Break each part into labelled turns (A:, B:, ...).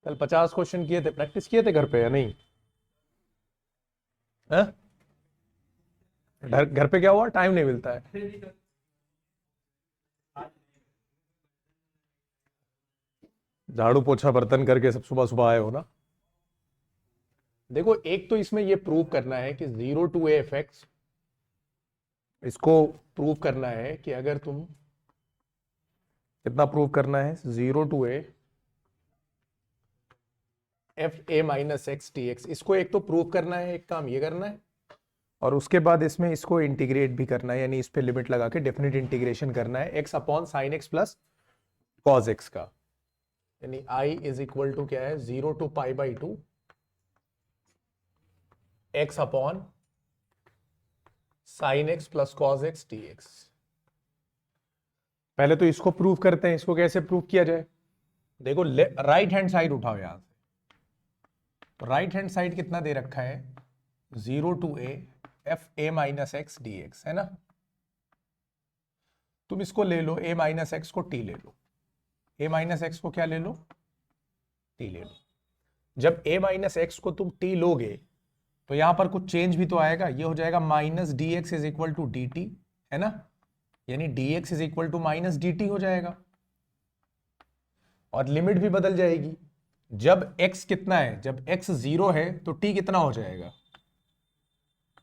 A: कल 50 क्वेश्चन किए थे, प्रैक्टिस किए थे घर पे या नहीं? हाँ? घर पे क्या हुआ, टाइम नहीं मिलता है? झाड़ू पोछा बर्तन करके सब सुबह सुबह आए हो ना। देखो, एक तो इसमें ये प्रूव करना है कि 0 to a f(x), इसको प्रूव करना है कि अगर तुम, कितना प्रूव करना है, 0 to a f(a - x) dx, इसको एक तो प्रूव करना है, एक काम ये करना है, और उसके बाद इसमें इसको इंटीग्रेट भी करना है, यानी इस पे लिमिट लगा के डेफिनेट इंटीग्रेशन करना है x upon sine x plus cos x का, यानी i इज इक्वल टू क्या है, 0 to π/2 x upon sine x plus cos x dx। पहले तो इसको प्रूव करते हैं, इसको कैसे प्रूव किया जाए। देखो, राइट हैंड साइड उठाओ यहां से, तो राइट हैंड साइड कितना दे रखा है, 0 to a f(a - x) dx, है ना। तुम इसको ले लो, a - x को t ले लो, a - x को क्या ले लो, t ले लो। जब a - x को तुम t लोगे तो यहां पर कुछ चेंज भी तो आएगा, ये हो जाएगा minus d x is equal to d t, है ना, यानी dx is equal to minus d t हो जाएगा, और लिमिट भी बदल जाएगी। जब x कितना है, जब x 0 है तो t कितना हो जाएगा,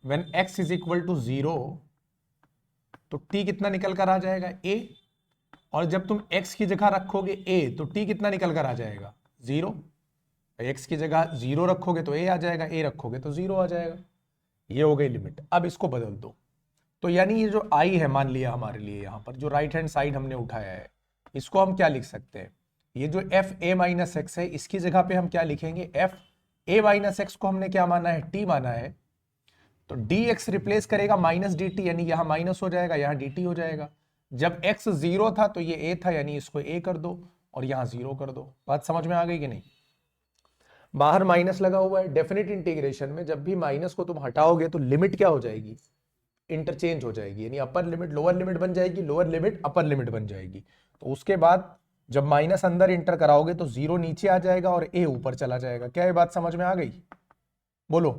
A: when x is equal to 0 तो t कितना निकल कर आ जाएगा, a, और जब तुम x की जगह रखोगे a तो t कितना निकल कर आ जाएगा, 0। x की जगह 0 रखोगे तो a आ जाएगा, a रखोगे तो 0 आ जाएगा। ये हो गई लिमिट। अब इसको बदल दो, तो यानी ये जो i है, मान लिया हमारे लिए यहां पर जो राइट हैंड साइड हमने उठाया है, इसको हम क्या लिख सकते हैं, ये जो f(a - x) है, इसकी जगह पे हम क्या लिखेंगे, f(a - x) को हमने क्या माना है, t माना है, तो dx रिप्लेस करेगा माइनस dt, यानी यहां माइनस हो जाएगा, यहां dt हो जाएगा। जब x 0 था तो ये a था, यानी इसको a कर दो और यहां 0 कर दो। बात समझ में आ गई कि नहीं। बाहर माइनस लगा हुआ है, डेफिनेट इंटीग्रेशन में जब भी माइनस को तुम हटाओगे तो लिमिट क्या हो जाएगी, इंटरचेंज हो जाएगी, यानी अपर लिमिट लोअर लिमिट बन जाएगी, लोअर लिमिट अपर लिमिट बन जाएगी। तो उसके बाद जब माइनस अंदर इंटर कराओगे तो 0 नीचे आ जाएगा और a ऊपर चला जाएगा। क्या ये बात समझ में आ गई, बोलो।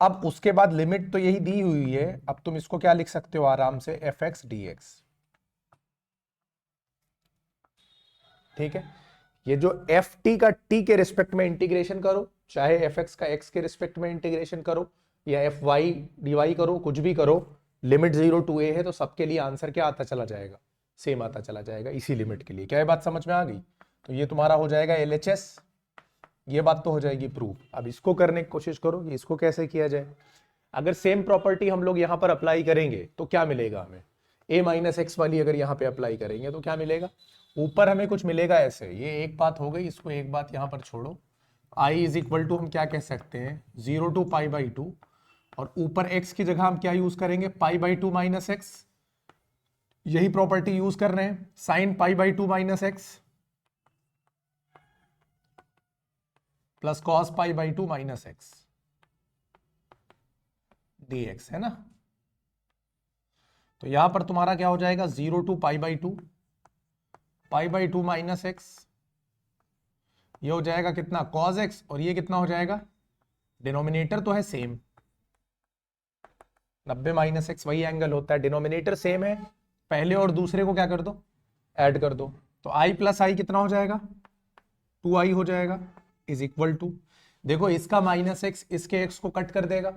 A: अब उसके बाद लिमिट तो यही दी हुई है, अब तुम इसको क्या लिख सकते हो आराम से, f(x) dx, ठीक है। ये जो ft का t के रिस्पेक्ट में इंटीग्रेशन करो, चाहे fx का x के रिस्पेक्ट में इंटीग्रेशन करो, या fy dy करो, कुछ भी करो, लिमिट 0 to a है तो सबके लिए आंसर क्या आता चला जाएगा, सेम आता चला जाएगा, इसी लिमिट के लिए। क्या ये बात समझ में आ गई। तो ये तुम्हारा हो जाएगा LHS, ये बात तो हो जाएगी प्रूफ। अब इसको करने की कोशिश करो कि इसको कैसे किया जाए। अगर सेम प्रॉपर्टी हम लोग यहां पर अप्लाई करेंगे तो क्या मिलेगा हमें, a - x वाली अगर यहां पे अप्लाई करेंगे तो क्या मिलेगा, ऊपर हमें कुछ मिलेगा ऐसे। ये एक बात हो गई, इसको एक बात यहां पर छोड़ो, i इज इक्वल टू हम क्या कह सकते हैं, 0 to π/2, और ऊपर x की जगह हम क्या यूज करेंगे, π/2 - x, यही प्रॉपर्टी यूज कर रहे हैं, sine π/2 - x plus cos π/2 - x dx, है ना। तो यहां पर तुम्हारा क्या हो जाएगा, 0 to π/2 - x, ये हो जाएगा कितना, cos x, और ये कितना हो जाएगा, डिनोमिनेटर तो है सेम, 90 - x वही एंगल होता है, डिनोमिनेटर सेम है, पहले और दूसरे को क्या कर दो, ऐड कर दो। तो i प्लस आई कितना हो जाएगा, 2i हो जाएगा, इज इक्वल टू, देखो इसका -x इसके x को कट कर देगा,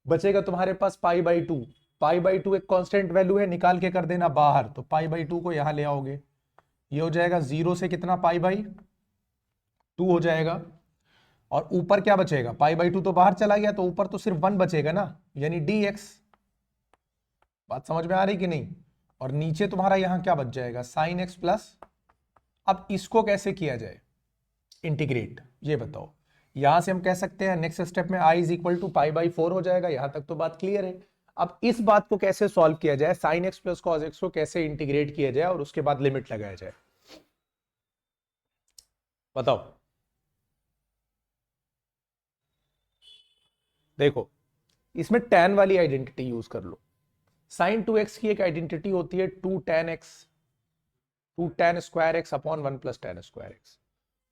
A: बचेगा तुम्हारे पास π/2, π/2 एक कांस्टेंट वैल्यू है, निकाल के कर देना बाहर, तो π/2 को यहां ले आओगे, ये हो जाएगा 0 से कितना, π/2 हो जाएगा, और ऊपर क्या बचेगा, π/2 तो बाहर चला गया, तो ऊपर तो सिर्फ 1 बचेगा ना, यानी dx। बात समझ में आ रही कि नहीं। और नीचे तुम्हारा यहां क्या बच जाएगा, साइन एक्स प्लस, अब इसको कैसे किया जाए इंटीग्रेट, ये बताओ। यहां से हम कह सकते हैं नेक्स्ट स्टेप में i इज इक्वल टू π/4 हो जाएगा, यहां तक तो बात क्लियर है। अब इस बात को कैसे सॉल्व किया जाए, sine x plus cos x को कैसे इंटीग्रेट किया जाए और उसके बाद लिमिट लगाया जाए, बताओ। देखो, इसमें tan वाली आइडेंटिटी यूज कर लो। साइन 2x की एक आइडेंटिटी होती है 2 tan x, 2 tan square x upon 1 plus tan square x।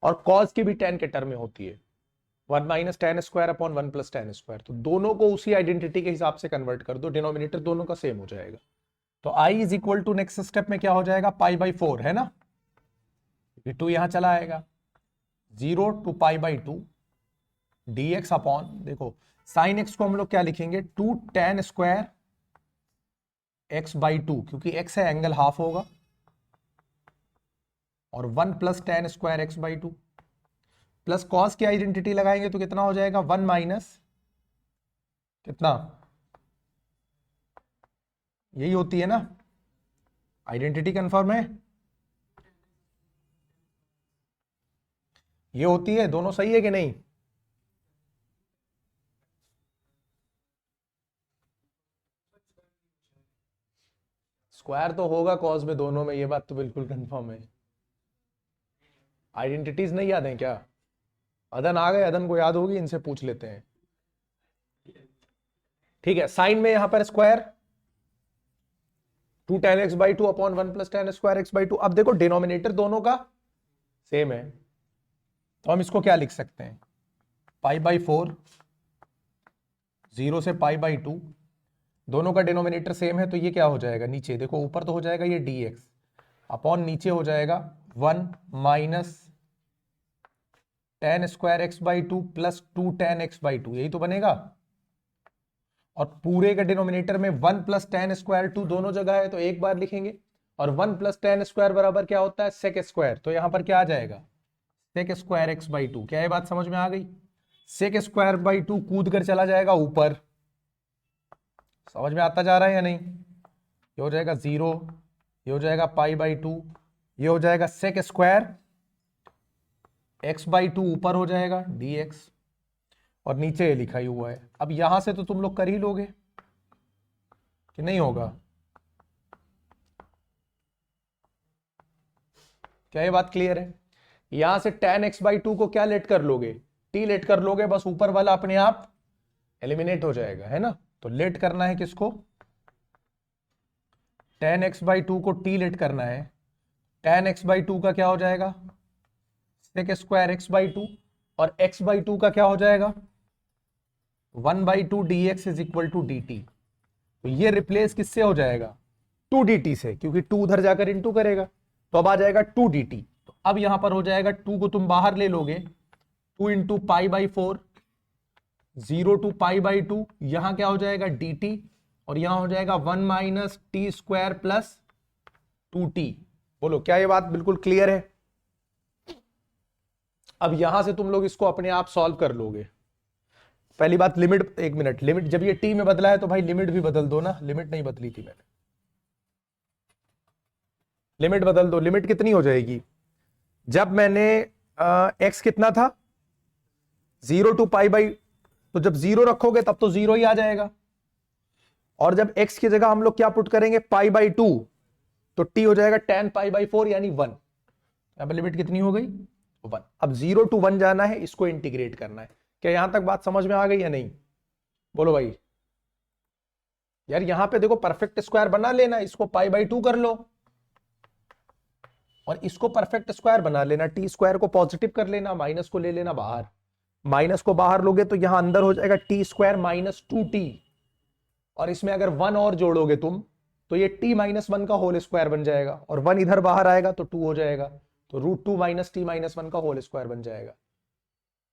A: और कॉस की भी tan के टर्म में होती है, 1 minus tan square upon 1 plus ten square. तो दोनों को उसी आइडेंटिटी के हिसाब से कन्वर्ट कर दो, डिनोमिनेटर दोनों का सेम हो जाएगा। तो i is equal to next step में क्या हो जाएगा, पाई बाई 4 है ना, ये 2 यहां चला आएगा, 0 to pi by 2 dx upon, देखो साइन एक्स को हम लोग क्या लिखेंगे, 2 tan स्क्वायर x बाई 2, क्योंकि x है एंगल हाफ होगा, और 1 plus tan square x by 2 plus cos की आइडेंटिटी लगाएंगे तो कितना हो जाएगा, 1 माइनस कितना, यही होती है ना आइडेंटिटी, कंफर्म है, ये होती है, दोनों सही है कि नहीं। स्क्वायर तो होगा कॉस में दोनों में, ये बात तो बिल्कुल कंफर्म है। आइडेंटिटीज नहीं याद है क्या, अदन आ गए, अदन को याद होगी, इनसे पूछ लेते हैं। ठीक है, साइन में यहां पर square 2 tan x by 2 upon 1 plus tan square x by 2। अब देखो डिनोमिनेटर दोनों का सेम है, तो हम इसको क्या लिख सकते हैं, पाई बाई 4, 0 से पाई बाई 2, दोनों का डिनोमिनेटर सेम है, तो ये क्या हो जाएगा, नीचे देखो, ऊपर तो हो जाएगा ये dx अपॉन नीचे हो जाएगा 1 minus tan square x by 2 plus 2 tan x by 2, यही तो बनेगा। और पूरे के डिनोमिनेटर में 1 प्लस tan स्क्वायर 2 दोनों जगह है, तो एक बार लिखेंगे, और 1 प्लस tan स्क्वायर बराबर क्या होता है, सेक स्क्वायर, तो यहां पर क्या आ जाएगा, सेक स्क्वायर x बाई 2। क्या ये बात समझ में आ गई, सेक स्क्वायर बाई 2 कूद कर चला जाएगा ऊपर, समझ में आता जा रहा है या नहीं, ये हो जाएगा 0, ये हो जाएगा पाई बाई 2, ये हो जाएगा सेक स्क्वायर x बाई 2 ऊपर हो जाएगा dx, और नीचे ये लिखा ही हुआ है। अब यहां से तो तुम लोग कर ही लोगे कि नहीं होगा, क्या ये बात क्लियर है। यहां से tan x बाई 2 को क्या लेट कर लोगे, t लेट कर लोगे, बस ऊपर वाला अपने आप एलिमिनेट हो जाएगा, है ना। तो लेट करना है किसको, tan x बाई 2 को t लेट करना है, tan x बाई 2 का क्या हो जाएगा, सेक स्क्वायर x बाई 2, और x बाई 2 का क्या हो जाएगा, 1 by 2 dx is equal to dt। तो ये रिप्लेस किससे हो जाएगा, 2 dt से, क्योंकि 2 उधर जाकर इंटू करेगा, तो अब आ जाएगा 2 dt। तो अब यहां पर हो जाएगा 2 को तुम बाहर ले लोगे, 2 into pi by 4, 0 to pi by 2, यहां क्या हो जाएगा dt, और यहां हो जाएगा 1 minus T square plus 2t। बोलो क्या ये बात बिल्कुल क्लियर है। अब यहां से तुम लोग इसको अपने आप सॉल्व कर लोगे। पहली बात लिमिट, एक मिनट, लिमिट जब ये t में बदला है तो भाई लिमिट भी बदल दो ना, लिमिट नहीं बदली थी मैंने, लिमिट बदल दो। लिमिट कितनी हो जाएगी, जब मैंने x कितना था 0 टू पाई बाई, तो जब 0 रखोगे तब तो 0 ही आ जाएगा, और जब x की जगह हम लोग क्या पुट करेंगे, पाई बाई 2, तो t हो जाएगा tan पाई बाई 4 यानी 1। यहां पर लिमिट कितनी हो गई, 1। अब 0 टू 1 जाना है, इसको इंटीग्रेट करना है। क्या यहां तक बात समझ में आ गई या नहीं, बोलो भाई। यार यहां पे देखो परफेक्ट स्क्वायर बना लेना, इसको पाई बाई 2 कर लो, और इसको परफेक्ट स्क्वायर बना लेना, टी स्क्वायर को पॉजिटिव कर लेना, माइनस को ले लेना बाहर, माइनस को बाहर लोगे तो यहां अंदर हो जाएगा टी स्क्वायर माइनस 2t, और इसमें अगर 1 और जोड़ोगे तुम तो ये t माइनस 1 का होल स्क्वायर बन जाएगा, और 1 इधर बाहर आएगा तो 2 हो जाएगा, तो रूट 2 माइनस t माइनस 1 का होल स्क्वायर बन जाएगा।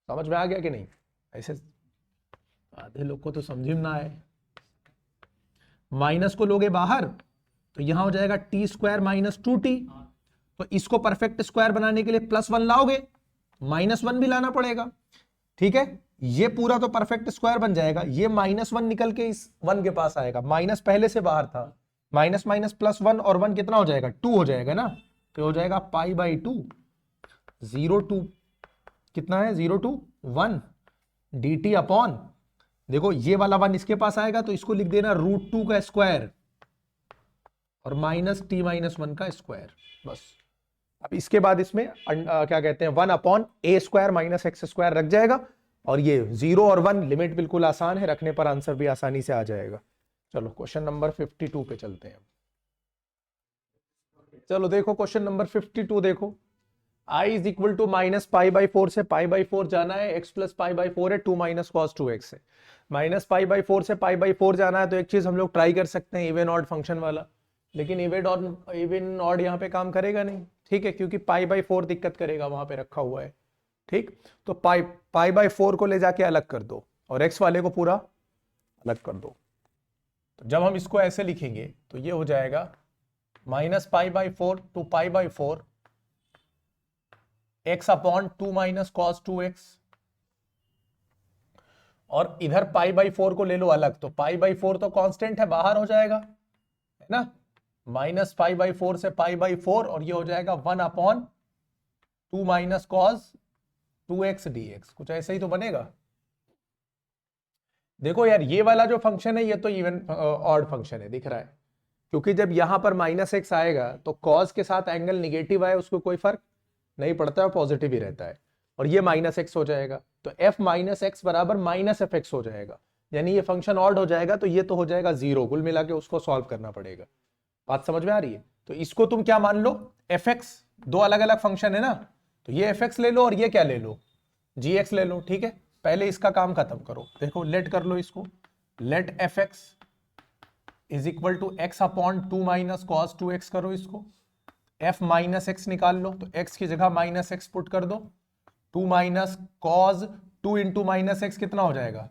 A: समझ में आ गया कि नहीं, ऐसे आधे लोग को तो समझ में ना आए। माइनस को लोगे बाहर तो यहां हो जाएगा टी स्क्वायर माइनस 2t, तो इसको परफेक्ट स्क्वायर बनाने के लिए प्लस 1 लाओगे, माइनस 1 भी लाना पड़ेगा, ठीक है। ये पूरा तो परफेक्ट स्क्वायर बन जाएगा, ये माइनस 1 निकल के इस 1 के पास आएगा, माइनस पहले से बाहर था, माइनस माइनस प्लस 1, और 1 कितना हो जाएगा, 2 हो जाएगा ना, तो हो जाएगा पाई बाई 2, 0 टू कितना है, 0 टू 1 dt अपॉन, देखो ये वाला 1 इसके पास आएगा तो इसको लिख देना रूट 2 का स्क्वायर, और माइनस t माइनस 1 का स्क्वायर, बस। अब इसके बाद इसमें क्या कहते हैं, 1 अपॉन ए स्क्वायर माइनस एक्स स्क्वायर रख जाएगा, और ये 0 और 1 लिमिट बिल्कुल आसान है, रखने पर आंसर भी आसानी से आ जाएगा। चलो क्वेश्चन नंबर 52 पे चलते हैं। चलो देखो क्वेश्चन नंबर 52 देखो, I is equal to minus pi by 4 से पाई बाई 4 जाना है, एक्स प्लस पाई बाई 4 है, 2 माइनस कॉस 2x है। माइनस पाई बाई 4 से पाई बाई 4 जाना है, तो एक चीज हम लोग ट्राई कर सकते हैं, इवन ऑड फंक्शन वाला, लेकिन इवन ऑड यहाँ पे काम करेगा नहीं, ठीक है, क्योंकि पाई बाई 4 दिक्कत करेगा, वहां पे रखा हुआ है, ठीक। तो पाई बाई 4 को ले जाके अलग कर दो और एक्स वाले को पूरा अलग कर दो। तो जब हम इसको ऐसे लिखेंगे तो ये हो जाएगा minus pi by 4 to pi by 4 x upon 2 minus cos 2x, और इधर पाई बाई 4 को ले लो अलग, तो पाई बाई 4 तो कांस्टेंट है, बाहर हो जाएगा, है ना, माइनस पाई बाई 4 से पाई बाई 4, और ये हो जाएगा 1 upon 2 minus cos 2x dx, कुछ ऐसे ही तो बनेगा। देखो यार, ये वाला जो फंक्शन है ये तो इवन ऑड फंक्शन है, दिख रहा है, क्योंकि जब यहां पर माइनस एक्स आएगा तो कॉस के साथ एंगल निगेटिव आए उसको कोई फर्क नहीं पड़ता है, पॉजिटिव ही रहता है, और ये माइनस एक्स हो जाएगा, तो एफ माइनस एक्स बराबर माइनस एफ एक्स हो जाएगा, यानी ये फंक्शन ऑड हो जाएगा, तो ये तो हो जाएगा जीरो, कुल मिला के उसको सॉल्व करना पड़ेगा। बात समझ में आ रही है? तो इसको तुम क्या मान लो, एफ एक्स, दो अलग अलग फंक्शन है ना, तो ये एफ एक्स ले लो और ये क्या ले लो, जी एक्स ले लो, ठीक है। पहले इसका काम खत्म करो, देखो लेट कर लो इसको, let f x is equal to x upon 2 minus cos 2x करो इसको, f माइनस एक्स निकाल लो, तो x की जगह माइनस एक्स पुट कर दो, 2 minus cos 2 into minus x कितना हो जाएगा,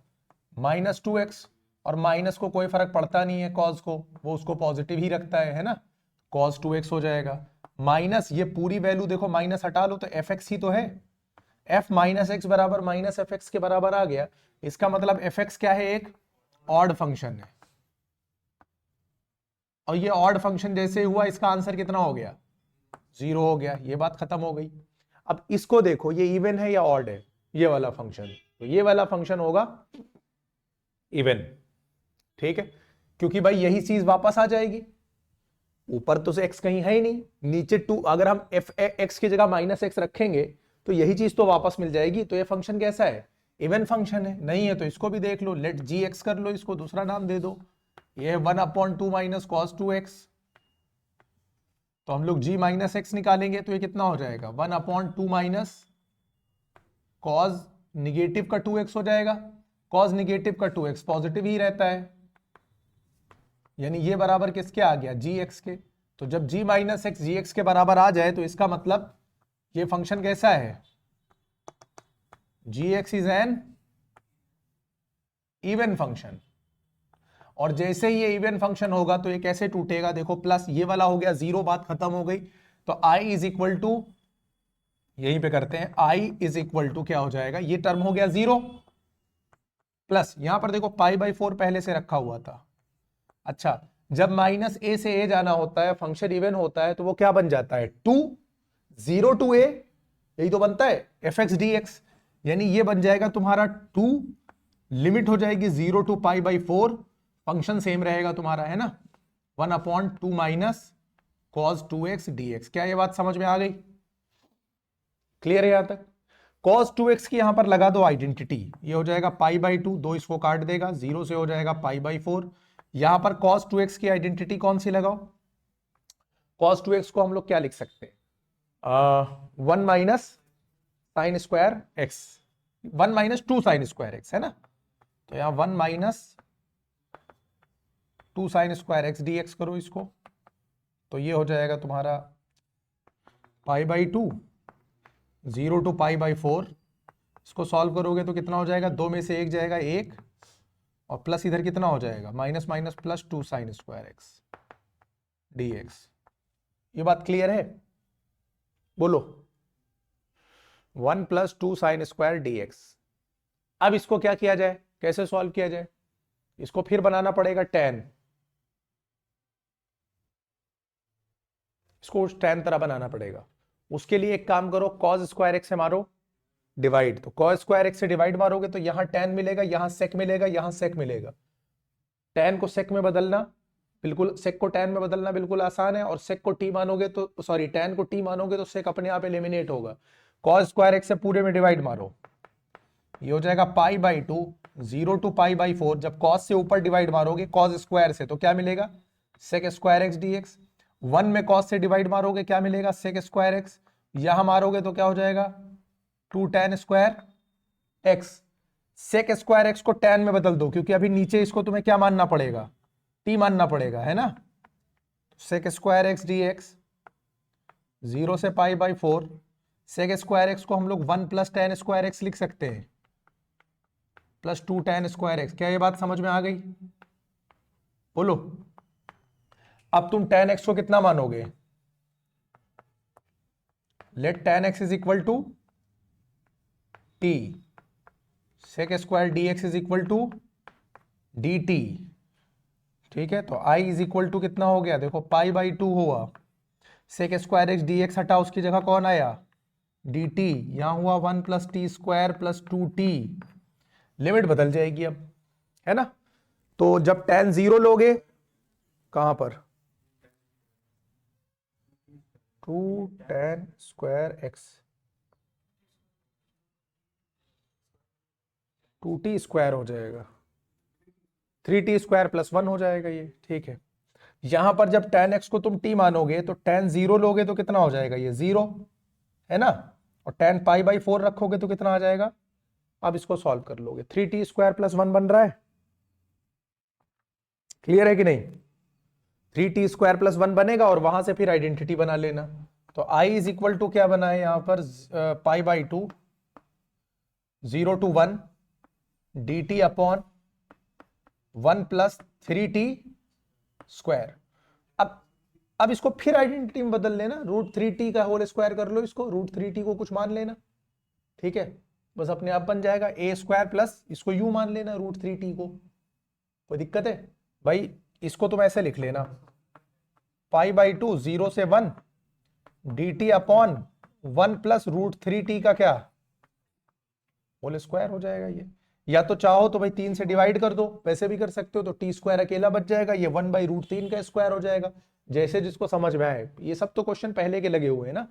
A: माइनस 2x, और माइनस को कोई फर्क पड़ता नहीं है कॉस को, वो उसको पॉजिटिव ही रखता है ना, कॉस 2x हो जाएगा, माइनस ये पूरी वैल्यू देखो माइनस हटा लो तो fx ही तो है, f माइनस एक्स बराबर माइनस एफ एक्स के बराबर आ गया, इसका मतलब fx क्या है, एक ऑड फंक्शन है, और ये ऑड फंक्शन जैसे हुआ इसका आंसर कितना हो गया, जीरो हो गया, ये बात खत्म हो गई। अब इसको देखो, ये इवन है या ऑड है, ये वाला फंक्शन, तो ये वाला फंक्शन होगा इवन, ठीक है, क्योंकि भाई यही चीज वापस आ जाएगी, ऊपर तो से एक्स कहीं है ही नहीं, नीचे 2, अगर हम एफ एक्स की जगह माइनस एक्स रखेंगे तो यही चीज तो वापस मिल जाएगी, तो ये फंक्शन कैसा है, इवन फंक्शन है, नहीं है तो इसको भी देख लो, लेट जी एक्स कर लो, इसको दूसरा नाम दे दो, ये 1 अपॉन 2 माइनस कॉस 2x, तो हम लोग g माइनस एक्स निकालेंगे, तो ये कितना हो जाएगा, 1 अपॉन 2 माइनस कॉस निगेटिव का 2x हो जाएगा, कॉस निगेटिव का 2x पॉजिटिव ही रहता है, यानी ये बराबर किसके आ गया, gx के, तो जब g माइनस एक्स gx के बराबर आ जाए तो इसका मतलब ये फंक्शन कैसा है, gx is an even function, और जैसे ही ये इवन फंक्शन होगा तो ये कैसे टूटेगा, देखो प्लस ये वाला हो गया जीरो, बात खत्म हो गई, तो i इज इक्वल टू, यहीं पे करते हैं, i इज इक्वल टू क्या हो जाएगा, ये टर्म हो गया जीरो, प्लस यहां पर देखो पाई बाई 4 पहले से रखा हुआ था, अच्छा जब माइनस ए से ए जाना होता है, फंक्शन इवन होता है, तो वो क्या बन जाता है, 2 0 टू ए, यही तो बनता है एफ एक्स डी एक्स, यानी ये बन जाएगा तुम्हारा 2, लिमिट हो जाएगी 0 to pi by 4, function same रहेगा तुम्हारा, है ना, 1 upon 2 minus cos 2x dx, क्या ये बात समझ में आ गई, क्लियर है यहां तक। cos 2x की यहां पर लगा दो आइडेंटिटी, ये हो जाएगा पाई बाई 2, दो इसको काट देगा, 0 से हो जाएगा पाई बाई 4, यहां पर cos 2x की आइडेंटिटी कौन सी लगाओ, cos 2x को हम लोग क्या लिख सकते हैं, 1 minus sine square x, 1 minus 2 sine square x, है ना, तो यहां 1 minus 2 sine square x d x करो इसको, तो ये हो जाएगा तुम्हारा pi by 2, 0 to pi by 4, इसको सॉल्व करोगे तो कितना हो जाएगा, दो में से एक जाएगा एक, और प्लस इधर कितना हो जाएगा, minus minus plus 2 sine square x d x, ये बात क्लियर है, बोलो, 1 plus 2 sine square d x. अब इसको क्या किया जाए, कैसे सॉल्व किया जाए, इसको फिर बनाना पड़ेगा tan, इसको tan तरह बनाना पड़ेगा, उसके लिए एक काम करो, cos स्क्वायर एक्स से मारो डिवाइड, तो cos स्क्वायर एक्स से डिवाइड मारोगे तो यहां tan मिलेगा, यहां sec मिलेगा, यहां sec मिलेगा, tan को sec में बदलना बिल्कुल, sec को tan में बदलना बिल्कुल आसान है, और sec को t मानोगे तो सॉरी tan को t मानोगे तो sec अपने आप एलिमिनेट होगा, cos स्क्वायर एक्स से पूरे में डिवाइड मारो, ये हो जाएगा pi by 2, 0 to pi by 4, जब cos से ऊपर डिवाइड मारोगे cos स्क्वायर से तो क्या मिलेगा, sec square x d x, 1 में cos से डिवाइड मारोगे क्या मिलेगा, sec स्क्वायर एक्स, यहां मारोगे तो क्या हो जाएगा 2 tan square x, sec square x को tan में बदल दो क्योंकि अभी नीचे इसको तुम्हें क्या मानना पड़ेगा, t मानना पड़ेगा, है ना। Sec square x d x 0 से pi by 4, sec square x को हम लोग 1 प्लस tan स्क्वायर एक्स लिख सकते हैं प्लस 2 tan स्क्वायर एक्स। क्या ये बात समझ में आ गई? बोलो। अब तुम tan x को कितना मानोगे, let tan x is equal to t, sec square d x is equal to d t. ठीक है, तो i इज इक्वल टू कितना हो गया, देखो पाई बाई 2 हुआ, sec square x d x हटा, उसकी जगह कौन आया डी टी, यहां हुआ 1 plus T square plus 2t, limit बदल जाएगी अब, है ना। तो जब tan 0 लोगे, कहां पर 2 tan square x 2t square हो जाएगा, 3t स्क्वायर प्लस 1 हो जाएगा ये। ठीक है, यहां पर जब tan x को तुम t मानोगे तो tan 0 लोगे तो कितना हो जाएगा ये 0, है ना, और tan पाई बाई 4 रखोगे तो कितना आ जाएगा। अब इसको सॉल्व कर लोगे, 3t स्क्वायर प्लस 1 बन रहा है, क्लियर है कि नहीं। 3t स्क्वायर प्लस 1 बनेगा और वहां से फिर आइडेंटिटी बना लेना। तो i इज इक्वल टू क्या बना है यहां पर pi by 2 0 to 1 dt upon 1 plus 3t square. अब इसको फिर आइडेंटिटी में बदल लेना, √3t का होल स्क्वायर कर लो, इसको √3t को कुछ मान लेना, ठीक है, बस अपने आप बन जाएगा a स्क्वायर प्लस इसको u मान लेना √3t को। कोई दिक्कत है भाई, इसको तुम ऐसे लिख लेना पाई बाई 2 0 से 1 dt अपॉन 1 प्लस √3t का क्या होल स्क्वायर हो जाएगा ये। या तो चाहो तो भाई 3 से डिवाइड कर दो, वैसे भी कर सकते हो, तो t स्क्वायर अकेला बच जाएगा, ये 1 बाई √3 का स्क्वायर हो जाएगा, जैसे जिसको समझ में आए। ये सब तो क्वेश्चन पहले के लगे हुए हैं ना,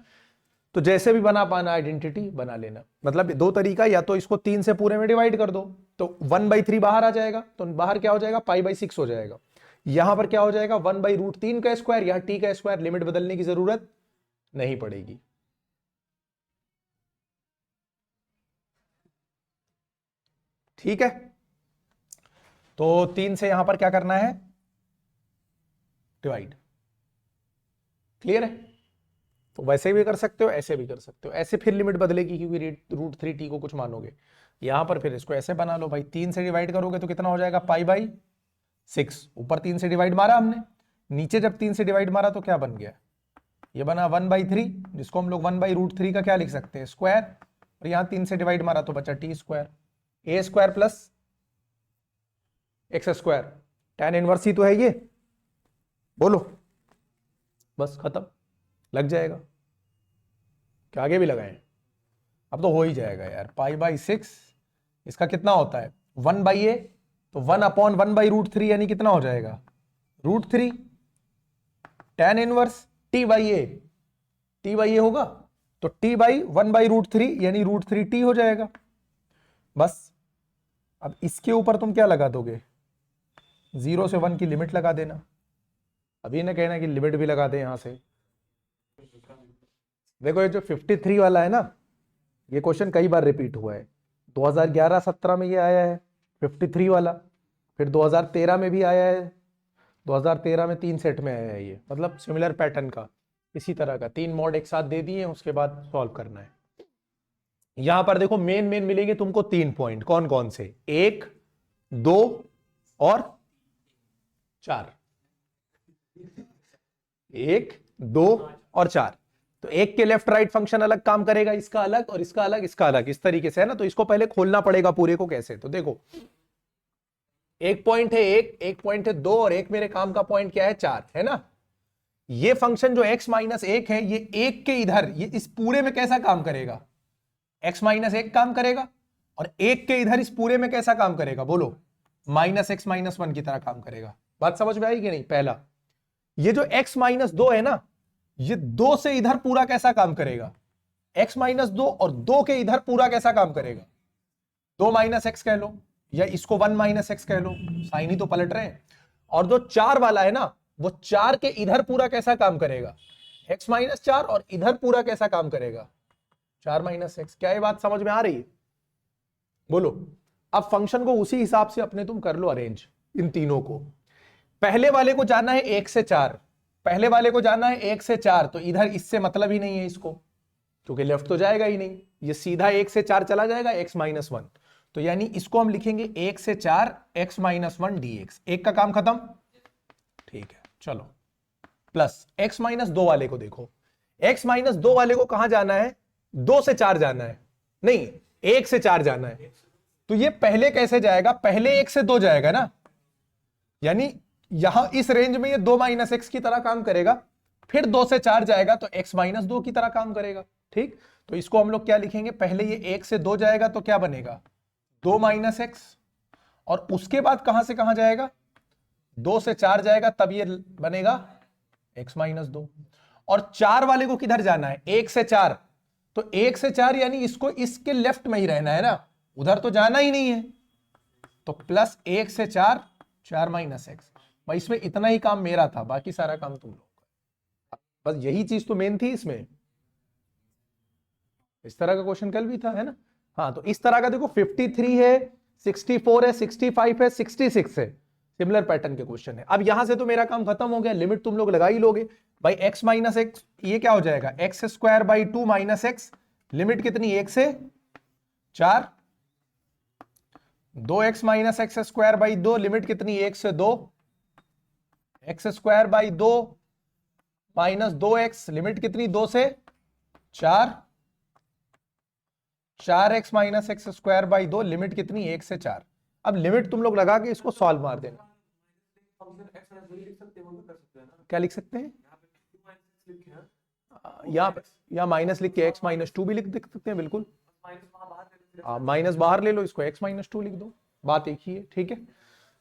A: तो जैसे भी बना पाना आइडेंटिटी बना लेना। मतलब दो तरीका, या तो इसको 3 से पूरे में डिवाइड कर दो तो 1/3 बाहर आ जाएगा, तो बाहर क्या हो जाएगा पाई बाई 6 हो जाएगा। यहां पर क्या हो जाएगा 1 बाई √3 का स्क्वायर, यहां t का स्क्वायर, लिमिट बदलने की जरूरत नहीं पड़ेगी। ठीक है, तो 3 से यहां पर क्या करना है डिवाइड, क्लियर है। तो वैसे भी कर सकते हो, ऐसे भी कर सकते हो, ऐसे फिर लिमिट बदलेगी क्योंकि √3t को कुछ मानोगे। यहां पर फिर इसको ऐसे बना लो भाई, 3 से डिवाइड करोगे तो कितना हो जाएगा पाई बाई 6, ऊपर 3 से डिवाइड मारा हमने, नीचे जब 3 से डिवाइड मारा तो क्या बन गया, ये बना 1/3, जिसको हम लोग 1 बाई √3 का क्या लिख सकते हैं स्क्वायर, और यहां 3 से डिवाइड मारा तो बचा t square, a square plus x square, tan inverse ही तो है ये, बोलो, बस खत्म, लग जाएगा। क्या आगे भी लगाएं, अब तो हो ही जाएगा यार। पाई बाई 6 इसका कितना होता है 1 बाई ए, तो 1 अपॉन 1 बाई √3 यानी कितना हो जाएगा √3, tan इनवर्स t बाई ए होगा, तो t बाई 1 बाई √3 यानी √3t हो जाएगा। बस अब इसके ऊपर तुम क्या लगा दोगे, 0 से 1 की लिमिट लगा देना। अभी ना कहना कि लिमिट भी लगा दे यहां से। देखो ये जो 53 वाला है ना, ये क्वेश्चन कई बार रिपीट हुआ है, 2011-17 में ये आया है 53 वाला, फिर 2013 में भी आया है, 2013 में 3 सेट में आया है ये, मतलब सिमिलर पैटर्न का, इसी तरह का 3 मॉड एक साथ दे दिए, उसके बाद सॉल्व करना है। यहां पर देखो मेन मिलेंगे तुमको 3 पॉइंट, कौन कौन से, 1, 2 और 4, 1, 2 और 4। तो एक के लेफ्ट राइट फंक्शन अलग काम करेगा, इसका अलग और इसका अलग, इसका अलग, इस तरीके से है ना। तो इसको पहले खोलना पड़ेगा पूरे को कैसे, तो देखो एक पॉइंट है 1, एक पॉइंट है 2 और एक मेरे काम का पॉइंट क्या है 4, है ना। ये फंक्शन जो x-1 है, ये 1 के इधर, ये इस पूरे में कैसा काम करेगा, x-1 काम करेगा, और 1 के इधर इस पूरे में कैसा काम करेगा, बोलो -x-1 की तरह काम करेगा। बात समझ में आई कि नहीं। पहला ये जो x-2 है ना, ये 2 से इधर पूरा कैसा काम करेगा, x-2 और 2 के इधर पूरा कैसा काम करेगा, 2 -x कह लो, या इसको 1 -x कह लो, साइन ही तो पलट रहे हैं। और जो 4 वाला है ना, वो 4 के इधर पूरा कैसा काम करेगा, x माइनस 4 और इधर पूरा कैसा काम करेगा 4 माइनस एक्स। क्या ये बात समझ में आ रही है? बोलो। अब फंक्शन को उसी हिसाब से अपने तुम कर लो अरेंज, इन तीनों को। पहले वाले को जाना है 1 से 4, पहले वाले को जाना है 1 से 4, तो इधर इससे मतलब ही नहीं है इसको, क्योंकि लेफ्ट तो जाएगा ही नहीं, ये सीधा 1 से 4 चला जाएगा x माइनस 1, तो यानी इसको हम लिखेंगे 1 से 4 x माइनस 1 dx। एक का काम खत्म, ठीक है। चलो प्लस x माइनस 2 वाले को देखो, x माइनस 2 वाले को कहां जाना है, 2 से 4 जाना है, नहीं 1 से 4 जाना है। तो ये पहले कैसे जाएगा, पहले 1 से 2 जाएगा ना, यानी यहां इस रेंज में ये 2 माइनस एक्स की तरह काम करेगा, फिर 2 से 4 जाएगा तो x माइनस 2 की तरह काम करेगा। ठीक, तो इसको हम लोग क्या लिखेंगे, पहले ये 1 से 2 जाएगा तो क्या बनेगा 2 माइनस एक्स, और उसके बाद कहां से कहां जाएगा 2 से 4 जाएगा, तब ये बनेगा x माइनस 2। और 4 वाले को किधर जाना है 1 से 4, तो 1 से 4 यानी इसको इसके लेफ्ट में ही रहना है ना, उधर तो जाना ही नहीं है, तो प्लस 1 से 4 4 माइनस एक्स। भाई इसमें इतना ही काम मेरा था, बाकी सारा काम तुम लोग का, बस यही चीज तो मेन थी इसमें। इस तरह का क्वेश्चन कल भी था, है ना। हाँ, तो इस तरह का देखो 53 है, 64 है, 65 है, 66 है, सिमिलर पैटर्न के क्वेश्चन है। अब यहां से तो मेरा काम खत्म हो गया, लिमिट तुम लोग लगा ही लोगे भाई। x माइनस एक्स ये क्या हो जाएगा x square by 2 minus x, limit कितनी 1 से 4, 2x minus x square by 2, limit कितनी 1 से 2, x square by 2 minus 2x, limit कितनी 2 से 4, 4x minus x square by 2, limit कितनी 1 से 4। अब लिमिट तुम लोग लगा के इसको सॉल्व मार देना। क्या लिख सकते हैं या माइनस लिख के x माइनस 2 भी लिख सकते हैं, बिल्कुल माइनस बाहर ले लो, इसको x माइनस 2 लिख दो, बात एक ही है। ठीक है,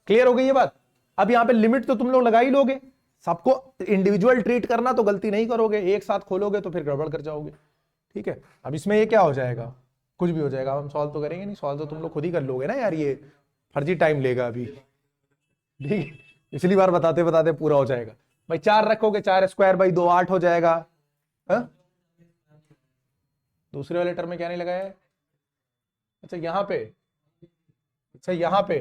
A: क्लियर हो गई ये बात। अब यहां पे लिमिट तो तुम लोग लगा ही लोगे, सबको इंडिविजुअल ट्रीट करना तो गलती नहीं करोगे, एक साथ खोलोगे तो फिर गड़बड़ कर जाओगे। ठीक है, अब इसमें ये क्या हो जाएगा, कुछ भी हो जाएगा, हम सॉल्व तो करेंगे नहीं, सॉल्व तो तुम लोग खुद ही कर लोगे ना यार, ये फर्जी टाइम लेगा अभी। ठीक है, पिछली बार बताते बताते पूरा हो जाएगा। भाई 4 रखोगे, 4 स्क्वायर बाई 2 8 हो जाएगा। दूसरे वाले टर्म में क्या नहीं लगाया है, अच्छा यहाँ पे, अच्छा यहाँ पे,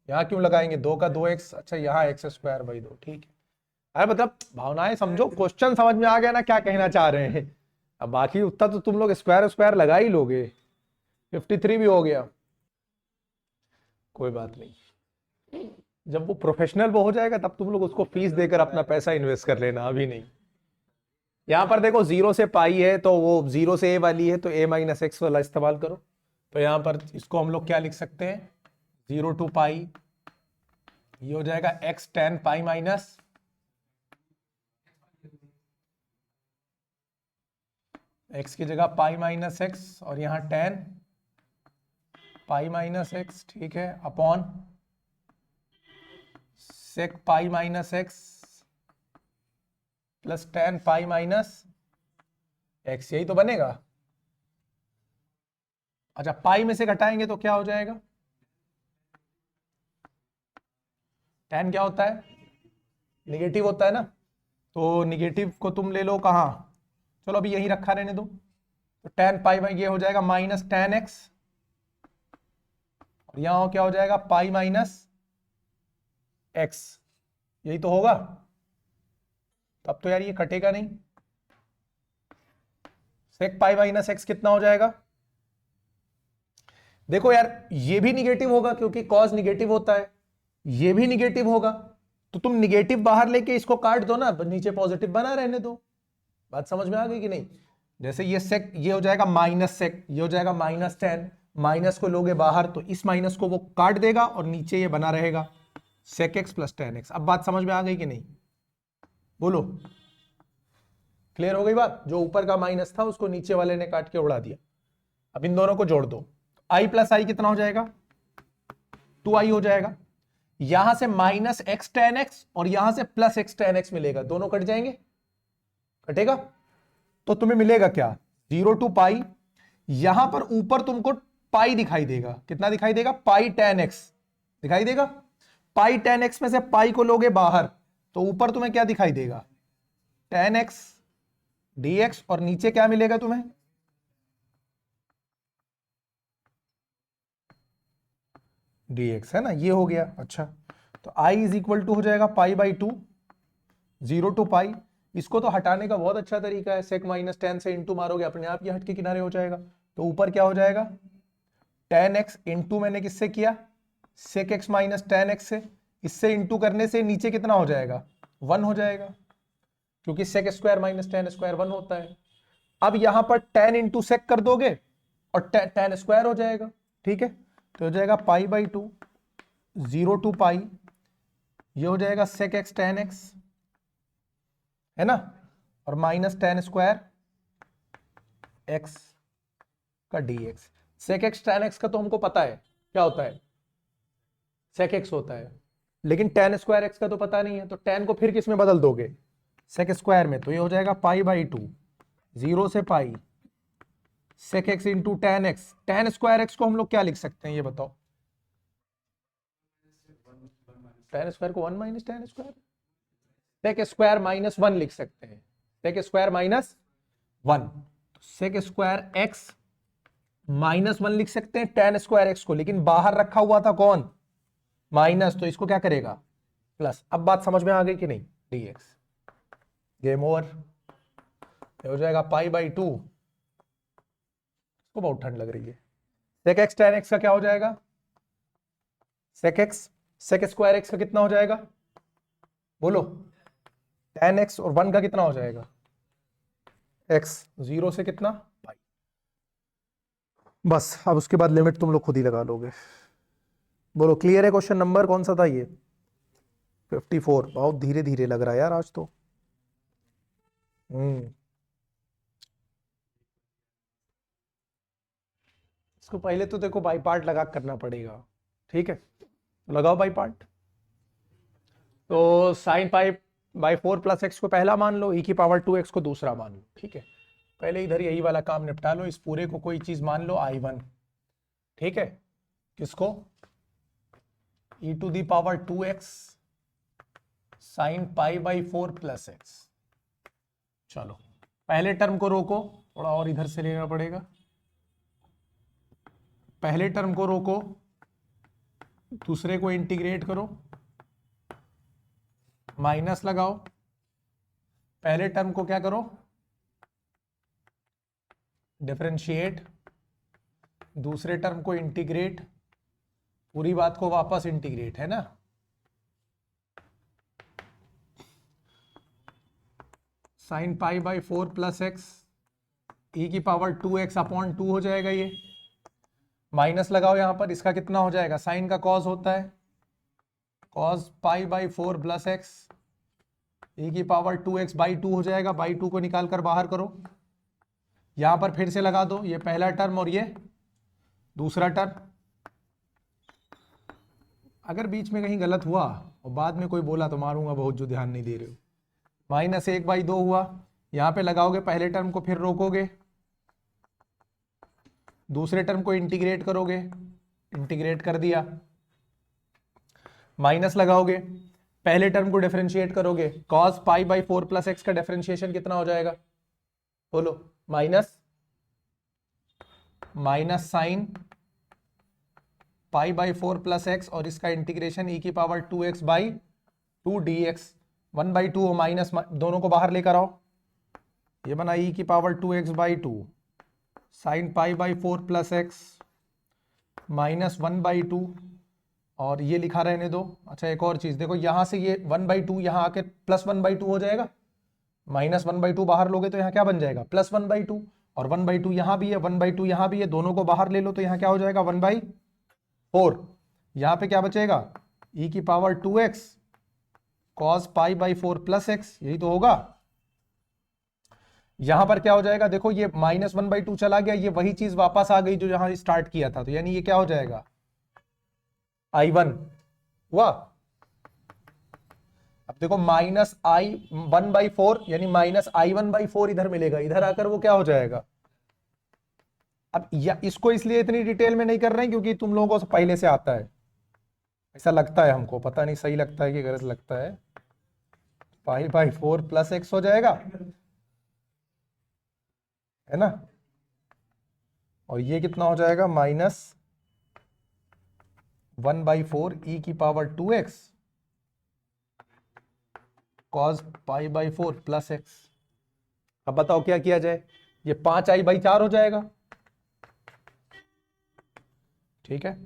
A: यहाँ क्यों लगाएंगे 2 का 2x, अच्छा यहाँ एक्स स्क्वायर बाई 2। ठीक है, अरे मतलब भावनाएं समझो, क्वेश्चन समझ में आ गया ना क्या कहना चाह रहे हैं। अब बाकी उतना तो तुम लोग स्क्वायर स्क्वायर लगा ही लोगे, 53 भी हो गया, कोई बात नहीं, जब वो प्रोफेशनल वो हो जाएगा तब तुम लोग उसको फीस देकर अपना पैसा इन्वेस्ट कर लेना, अभी नहीं। यहां पर देखो 0 से पाई है, तो वो 0 से a वाली है, तो a माइनस एक्स वाला इस्तेमाल करो। तो यहां पर इसको हम लोग क्या लिख सकते हैं 0 टू पाई, ये हो जाएगा x tan pi minus x की जगह पाई माइनस एक्स, और यहां tan पाई माइनस एक्स, ठीक है, upon sec pi minus x plus tan pi minus x, यही तो बनेगा। अच्छा, पाई में से घटाएंगे तो क्या हो जाएगा, tan क्या होता है निगेटिव होता है ना, तो निगेटिव को तुम ले लो कहां, चलो अभी यही रखा रहने दो, तो tan पाई में ये हो जाएगा माइनस tan एक्स, और यहां क्या हो जाएगा पाई माइनस एक्स, यही तो होगा। तब तो यार ये कटेगा नहीं, सेक पाई माइनस एक्स कितना हो जाएगा, देखो यार ये भी निगेटिव होगा क्योंकि कॉस निगेटिव होता है, ये भी निगेटिव होगा, तो तुम निगेटिव बाहर लेके इसको काट दो ना, नीचे पॉजिटिव बना रहने दो। बात समझ में आ गई कि नहीं, जैसे ये सेक ये हो जाएगा माइनस सेक, ये हो जाएगा माइनस tan, माइनस को लोगे बाहर तो इस माइनस को वो काट देगा और नीचे ये बना रहेगा sec x plus tan x. अब बात समझ में आ गई कि नहीं, बोलो, क्लियर हो गई बात। जो ऊपर का माइनस था उसको नीचे वाले ने काट के उड़ा दिया। अब इन दोनों को जोड़ दो, i प्लस आई कितना हो जाएगा 2i हो जाएगा, यहां से माइनस एक्स tan एक्स और यहां से प्लस एक्स tan एक्स मिलेगा, दोनों कट जाएंगे, कटेगा, तो तुम्हें मिलेगा क्या 0 टू पाई, यहां पर ऊपर तुमको पाई दिखाई देगा, कितना दिखाई देगा पाई tan एक्स दिखाई देगा, पाई tan एक्स में से पाई को लोगे बाहर तो ऊपर तुम्हें क्या दिखाई देगा tan एक्स dx और नीचे क्या मिलेगा तुम्हें, dx है ना, ये हो गया। अच्छा, तो i इज इक्वल टू हो जाएगा पाई बाई टू, 0 टू पाई। इसको तो हटाने का बहुत अच्छा तरीका है, सेक माइनस टेन से इंटू मारोगे अपने आप ये हट के किनारे हो जाएगा। तो ऊपर क्या हो जाएगा, टेन एक्स इंटू मैंने किससे किया, sec x minus tan x से। इससे इंटू करने से नीचे कितना हो जाएगा, 1 हो जाएगा, क्योंकि sec square minus tan square 1 होता है। अब यहां पर टेन इंटू सेक कर दोगे और टेन स्क्वायर हो जाएगा, ठीक है। तो हो जाएगा पाई बाई टू, 0 टू पाई, ये हो जाएगा सेक एक्स टेन एक्स, है ना, और माइनस टेन स्क्वायर एक्स का dx। Sec x tan x का तो हमको पता है क्या होता है, सेक एक्स होता है, लेकिन टेन स्क्वायर एक्स का तो पता नहीं है। तो टेन को फिर किस में बदल दोगे, सेक स्क्वायर में। तो ये हो जाएगा पाई बाई टू, 0 से पाई, sec x into tan x. Tan square x को हम लोग क्या लिख सकते हैं ये बताओ, टेन स्क्वायर को 1 minus tan square, sec square minus 1 लिख सकते हैं, sec square minus 1। Sec square x minus 1 लिख सकते हैं टेन स्क्वायर एक्स को, लेकिन बाहर रखा हुआ था कौन, माइनस, तो इसको क्या करेगा, प्लस। अब बात समझ में आ गई कि नहीं, dx, गेम ओवर। हो जाएगा पाई बाई टू, इसको बहुत ठंड लग रही है, सेक एक्स टेन एक्स का क्या हो जाएगा, sec x, sec square x का कितना हो जाएगा बोलो, टेन एक्स, और 1 का कितना हो जाएगा एक्स, 0 से कितना पाई। बस अब उसके बाद लिमिट तुम लोग खुद ही लगा लोगे। बोलो क्लियर है। क्वेश्चन नंबर कौन सा था ये, 54। बहुत धीरे धीरे लग रहा है यार आज तो। इसको पहले तो देखो बाई पार्ट लगा करना पड़ेगा, ठीक है, तो लगाओ बाई पार्ट। तो sign pi by 4 plus x को पहला मान लो, ई की पावर 2x को दूसरा मान लो, ठीक है। पहले इधर यही वाला काम निपटा लो, इस पूरे को कोई चीज मान लो i1, ठीक है। किसको, e to the power 2x sine pi by 4 plus x. चलो पहले टर्म को रोको, थोड़ा और इधर से लेना पड़ेगा, पहले टर्म को रोको, दूसरे को इंटीग्रेट करो, माइनस लगाओ, पहले टर्म को क्या करो, डिफरेंशिएट, दूसरे टर्म को इंटीग्रेट, पूरी बात को वापस इंटीग्रेट, है ना। Sine pi by 4 plus x e की पावर 2x अपॉन 2 हो जाएगा, ये माइनस लगाओ यहां पर, इसका कितना हो जाएगा, साइन का कॉस होता है, cos pi by 4 plus x e की पावर 2x बाई 2 हो जाएगा, बाई 2 को निकाल कर बाहर करो, यहां पर फिर से लगा दो, ये पहला टर्म और ये दूसरा टर्म। अगर बीच में कहीं गलत हुआ और बाद में कोई बोला तो मारूंगा बहुत, जो ध्यान नहीं दे रहे हो। माइनस 1/2 हुआ, यहां पे लगाओगे पहले टर्म को, फिर रोकोगे, दूसरे टर्म को इंटीग्रेट करोगे, इंटीग्रेट कर दिया, माइनस लगाओगे, पहले टर्म को डिफरेंशिएट करोगे, cos pi by 4 plus x का डिफरेंशिएशन कितना हो जाएगा बोलो, minus minus sign pi by 4 plus x और इसका इंटीग्रेशन ई की power 2x by 2 dx, 1/2 minus, दोनों को बाहर लेकर आओ, ये बना ई की power 2x by 2 sign pi by 4 plus x minus 1/2, और ये लिखा रहने दो। अच्छा एक और चीज देखो, यहां से ये 1/2 यहां आके प्लस 1/2 हो जाएगा, माइनस 1/2 बाहर लोगे तो यहाँ क्या बन जाएगा, प्लस 1/2, और 1/2 यहां भी है, 1/2 यहां भी है, दोनों को बाहर ले लो तो यहाँ क्या हो जाएगा 1/4, यहां पे क्या बचेगा, ई की power 2x cos pi by 4 plus x, यही तो होगा। यहां पर क्या हो जाएगा, देखो ये माइनस 1/2 चला गया, ये वही चीज वापस आ गई जो यहां स्टार्ट किया था, तो यानी ये क्या हो जाएगा i1 हुआ। अब देखो माइनस i1/4 यानी माइनस i1/4 इधर मिलेगा, इधर आकर वो क्या हो जाएगा। अब इसको इसलिए इतनी डिटेल में नहीं कर रहे हैं क्योंकि तुम लोगों को पहले से आता है, ऐसा लगता है हमको, पता नहीं सही लगता है कि गलत लगता है। पाई बाई 4 प्लस एक्स हो जाएगा, है ना, और ये कितना हो जाएगा -1/4 e की power 2x cos π/4 plus x। अब बताओ क्या किया जाए, ये 5i/4 हो जाएगा, ठीक है,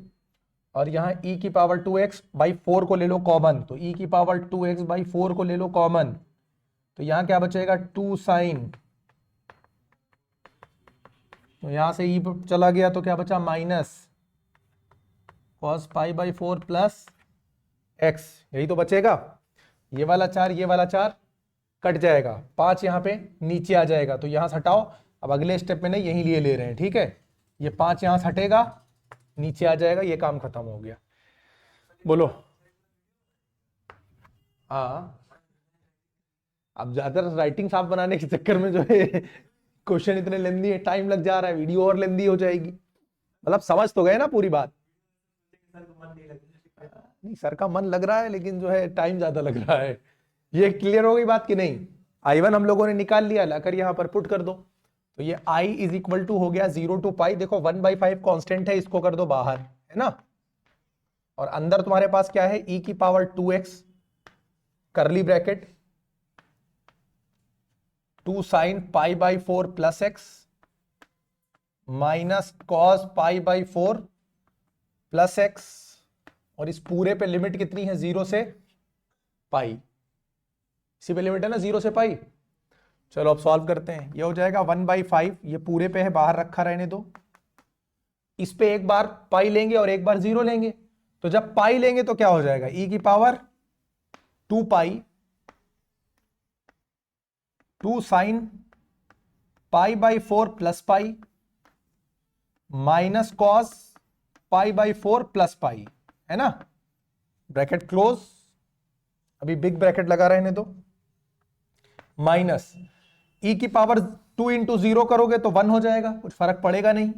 A: और यहां e की पावर 2x/4 को ले लो कॉमन, तो e की पावर 2x/4 को ले लो कॉमन, तो यहां क्या बचेगा 2 sin, तो यहां से e चला गया तो क्या बचा माइनस cos π/4 प्लस x, यही तो बचेगा। ये वाला 4 ये वाला 4 कट जाएगा, 5 यहां पे नीचे आ जाएगा, तो यहां से हटाओ। अब अगले स्टेप में नहीं, यही लिए ले रहे हैं, ठीक है, ये 5 यहां से हटेगा, नीचे आ जाएगा, ये काम खत्म हो गया। बोलो। हाँ, अब ज्यादा राइटिंग साफ बनाने के चक्कर में जो है क्वेश्चन इतने लेंदी है, टाइम लग जा रहा है, वीडियो और लेंदी हो जाएगी। मतलब समझ तो गए ना पूरी बात? नहीं, सर का मन लग रहा है, लेकिन जो है टाइम ज्यादा लग रहा है। ये क्लियर हो गई बात कि नहीं? I1 हम लोगों ने निकाल लिया, लाकर यहां पर पुट कर दो, तो ये I इज इक्वल टू हो गया 0 to π। देखो 1/5 कांस्टेंट है, इसको कर दो बाहर, है ना, और अंदर तुम्हारे पास क्या है, e की पावर 2x करली bracket 2 sin π/4 plus x minus cos π/4 plus x, और इस पूरे पे लिमिट कितनी है, 0 से पाई, इसी पे लिमिट है ना 0 से पाई। चलो अब सॉल्व करते हैं, ये हो जाएगा 1/5, ये पूरे पे है, बाहर रखा रहने दो, इस पे एक बार पाई लेंगे और एक बार 0 लेंगे, तो जब पाई लेंगे तो क्या हो जाएगा, e की power 2 pi 2 sin π/4 plus pi minus cos π/4 plus pi, है ना, ब्रैकेट क्लोज, अभी बिग ब्रैकेट लगा रहने दो, माइनस e की पावर 2 इंटू 0 करोगे तो 1 हो जाएगा, कुछ फर्क पड़ेगा नहीं,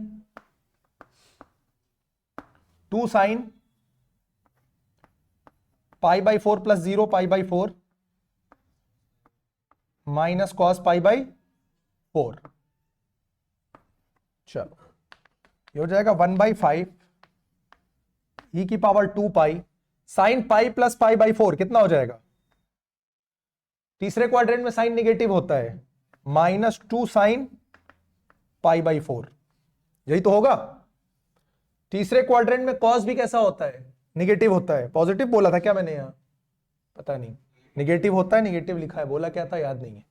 A: 2 sin π/4 प्लस 0 π/4 माइनस cos π/4। चलो ये हो जाएगा 1/5 e की power 2 pi sine pi plus π/4 कितना हो जाएगा, तीसरे क्वाड्रेंट में साइन निगेटिव होता है, -2 sin π/4, यही तो होगा। तीसरे क्वाड्रेंट में कॉस भी कैसा होता है, निगेटिव होता है, पॉजिटिव बोला था क्या मैंने यहां, पता नहीं, निगेटिव होता है, निगेटिव लिखा है, बोला क्या था याद नहीं है,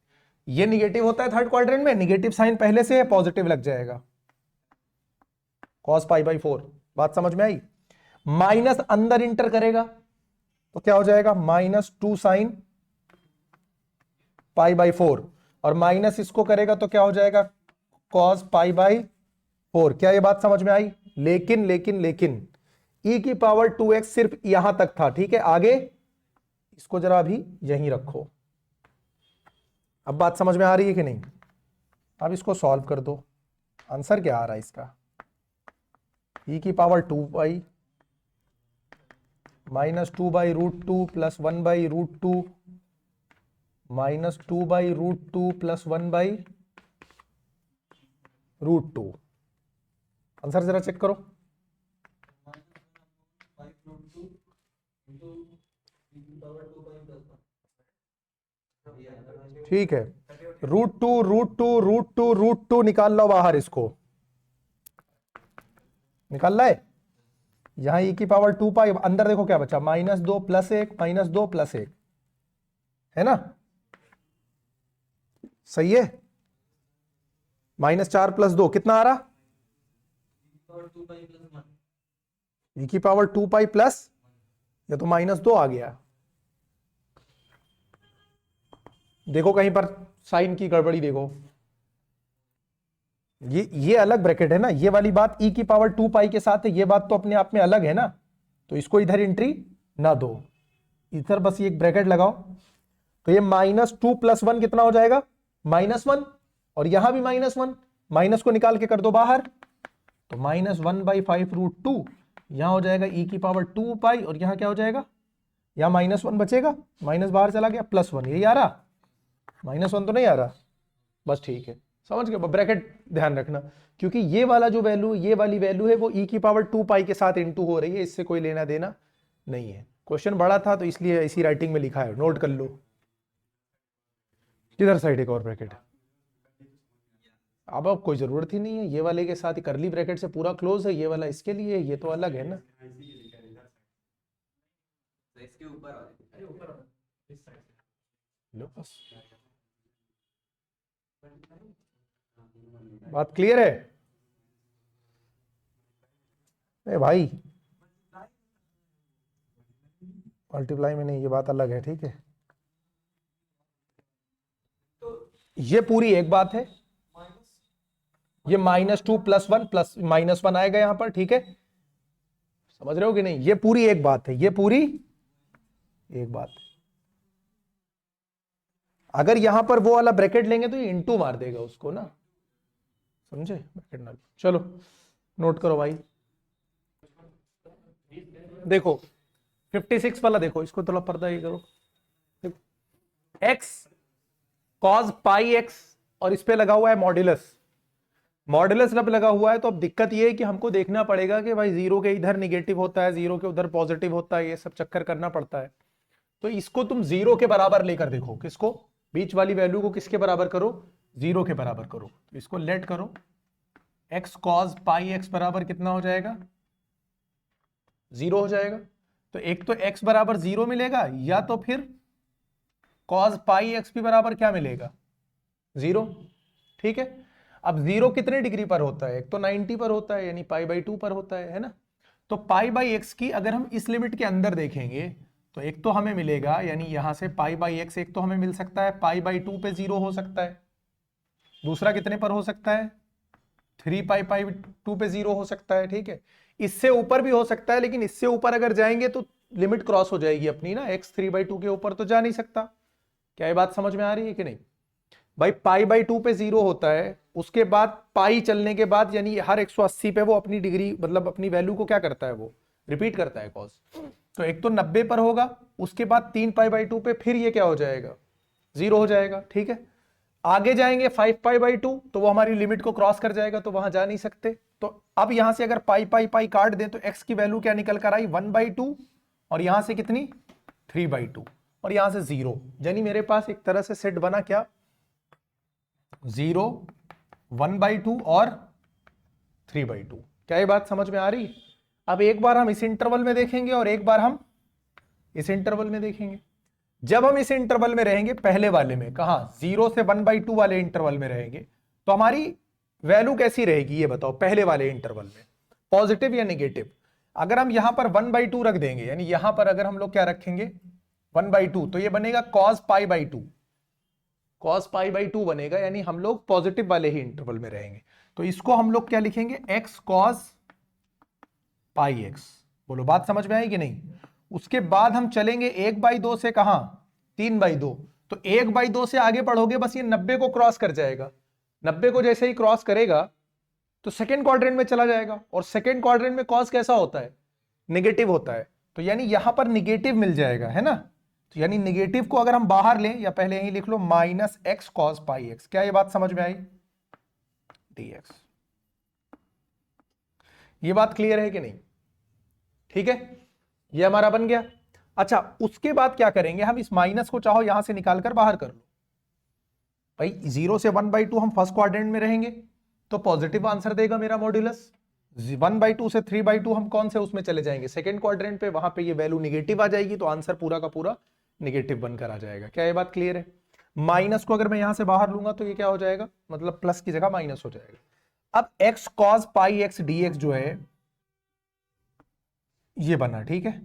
A: ये निगेटिव होता है थर्ड क्वाड्रेंट में, निगेटिव साइन पहले से है, पॉजिटिव लग जाएगा cos π/4, बात समझ में आई। माइनस अंदर इंटर करेगा तो क्या हो जाएगा, -2 sin π/4, और माइनस इसको करेगा तो क्या हो जाएगा, cos π/4। क्या ये बात समझ में आई? लेकिन लेकिन लेकिन e की पावर 2x सिर्फ यहां तक था, ठीक है, आगे इसको जरा अभी यहीं रखो। अब बात समझ में आ रही है कि नहीं? अब इसको सॉल्व कर दो, आंसर क्या आ रहा है इसका, e की power 2y -2/√2 plus 1/√2 -2/√2 plus 1/√2। Answer जरा चेक करो, ठीक है, √2 निकाल लो बाहर, इसको निकाल रहा है, यहां e की पावर 2 पाई, अंदर देखो क्या बचा, -2 प्लस 1 -2 प्लस 1, है ना, सही है, -4 प्लस 2 कितना आ रहा, e की पावर 2 पाई प्लस, ये तो -2 आ गया, देखो कहीं पर साइन की गड़बड़ी देखो, ये अलग ब्रैकेट है ना, ये वाली बात e की पावर 2 पाई के साथ है, ये बात तो अपने आप में अलग है ना, तो इसको इधर एंट्री ना दो, इधर बस ये एक ब्रैकेट लगाओ, तो ये -2 प्लस 1 कितना हो जाएगा, -1, और यहां भी -1, माइनस को निकाल के कर दो बाहर, तो -1/5√2, यहां हो जाएगा e की पावर 2 पाई, और यहां क्या हो जाएगा, यहां -1 बचेगा, माइनस बाहर चला गया, +1, यही आ रहा, -1 तो नहीं आ रहा, बस ठीक है, समझ गए? ब्रैकेट ध्यान रखना, क्योंकि ये वाला जो वैल्यू, ये वाली वैल्यू है वो e की पावर 2 पाई के साथ इंटू हो रही है, इससे कोई लेना देना नहीं है। क्वेश्चन बड़ा था तो इसलिए इसी राइटिंग में लिखा है, नोट कर लो। किधर साइड एक और ब्रैकेट है? अब कोई जरूरत ही नहीं है, ये वाले के साथ करली ब्रैकेट से पूरा क्लोज है, ये वाला इसके लिए, ये तो अलग है ना।
B: इसके ऊपर
A: लो बस, बात क्लियर है? ए भाई, मल्टीप्लाई में नहीं, ये बात अलग है, ठीक है। ये पूरी एक बात है, ये -2 +1 प्लस -1 आएगा यहां पर, ठीक है, समझ रहे हो कि नहीं? ये पूरी एक बात है, ये पूरी एक बात है। अगर यहां पर वो वाला ब्रैकेट लेंगे तो ये इंटू मार देगा उसको ना, समझे? ब्रैकेट ना, चलो नोट करो भाई। देखो 56 वाला देखो, इसको थोड़ा पर्दा ये करो, x cos पाई x और इस पे लगा हुआ है मॉड्यूलस। मॉड्यूलस जब लगा हुआ है तो अब दिक्कत ये है कि हमको देखना पड़ेगा कि भाई जीरो के इधर निगेटिव होता है, जीरो के उधर पॉजिटिव होता है, ये सब चक्कर करना पड़ता है। तो इसको तुम जीरो के बराबर लेकर देखो, किसको? बीच वाली वैल्यू को किसके बराबर करो? जीरो के बराबर करो। तो इसको लेट करो, x cos पाई x बराबर कितना हो जाएगा? जीरो हो जाएगा। तो एक तो x बराबर जीरो मिलेगा, या तो फिर cos पाई x भी बराबर क्या मिलेगा? जीरो, ठीक है। अब जीरो कितने डिग्री पर होता है? एक तो 90 पर होता है, यानी π/2 पर होता है ना। तो π/x की अगर हम इस लिमिट के अंदर देखेंगे तो एक तो हमें मिलेगा, यानी यहां से π/x एक तो हमें मिल सकता है, π/2 पे जीरो हो सकता है। दूसरा कितने पर हो सकता है? 3π/2 पे जीरो हो सकता है, ठीक है। इससे ऊपर भी हो सकता है, लेकिन इससे ऊपर अगर जाएंगे तो लिमिट क्रॉस हो जाएगी अपनी ना, x 3/2 के ऊपर तो जा नहीं सकता। क्या ये बात समझ में आ रही है कि नहीं? भाई π/2 पे जीरो होता है, उसके बाद पाई चलने के बाद, यानी हर 180 पे वो अपनी डिग्री, मतलब अपनी वैल्यू को क्या करता है, वो रिपीट करता है कॉस। तो एक तो 90 पर होगा, उसके बाद 3π/2 पे फिर ये क्या हो जाएगा? जीरो हो जाएगा, ठीक है। आगे जाएंगे 5π/2 तो वो हमारी लिमिट को क्रॉस कर जाएगा, तो वहां जा नहीं सकते। तो अब यहां से अगर पाई काट दें तो x की वैल्यू क्या निकल कर आई? 1/2, और यहां से कितनी? 3/2, और यहां से जीरो। यानी मेरे पास एक तरह से सेट बना क्या? 0, 1/2 और 3/2। क्या ये बात समझ में आ रही? अब एक बार हम इस इंटरवल में देखेंगे और एक बार हम इस इंटरवल में देखेंगे। जब हम इस इंटरवल में रहेंगे, पहले वाले में, कहा 0 से 1/2 वाले इंटरवल में रहेंगे, तो हमारी वैल्यू कैसी रहेगी ये बताओ? पहले वाले इंटरवल में पॉजिटिव या नेगेटिव? अगर हम यहां पर 1/2 रख देंगे, यानी यहां पर अगर हम लोग क्या रखेंगे 1/2, तो ये बनेगा cos π/2, cos π/2 बनेगा, यानी हम लोग पॉजिटिव वाले ही इंटरवल में रहेंगे। तो इसको हम लोग क्या लिखेंगे? x cos πx। बोलो बात समझ में आई कि नहीं? उसके बाद हम चलेंगे 1/2 से कहां? 3/2। तो 1/2 से आगे बढ़ोगे, बस ये 90 को क्रॉस कर जाएगा। 90 को जैसे ही क्रॉस करेगा तो सेकेंड क्वाड्रेंट में चला जाएगा, और सेकेंड क्वाड्रेंट में कॉस कैसा होता है? नेगेटिव होता है। तो यानी यहां पर निगेटिव मिल जाएगा, है ना। तो यानी निगेटिव को अगर हम बाहर लें, या पहले यही लिख लो -x cos πx। क्या ये बात समझ में आई? dx। ये बात क्लियर है कि नहीं? ठीक है, ये हमारा बन गया। अच्छा, उसके बाद क्या करेंगे हम? इस माइनस को चाहो यहां से निकालकर बाहर कर लो। भाई 0 से 1/2 हम फर्स्ट क्वाड्रेंट में रहेंगे, तो पॉजिटिव आंसर देगा मेरा मॉड्यूलस। 1/2 से 3/2 हम कौन से उसमें चले जाएंगे? सेकेंड क्वाड्रेंट पे, वहां पे ये वैल्यू निगेटिव आ जाएगी, तो आंसर पूरा का पूरा निगेटिव बनकर आ जाएगा। क्या ये बात क्लियर है? माइनस को अगर मैं यहां से बाहर लूंगा तो ये क्या हो जाएगा? मतलब प्लस की जगह माइनस हो जाएगा। अब x cos πx dx जो है ये बना, ठीक है।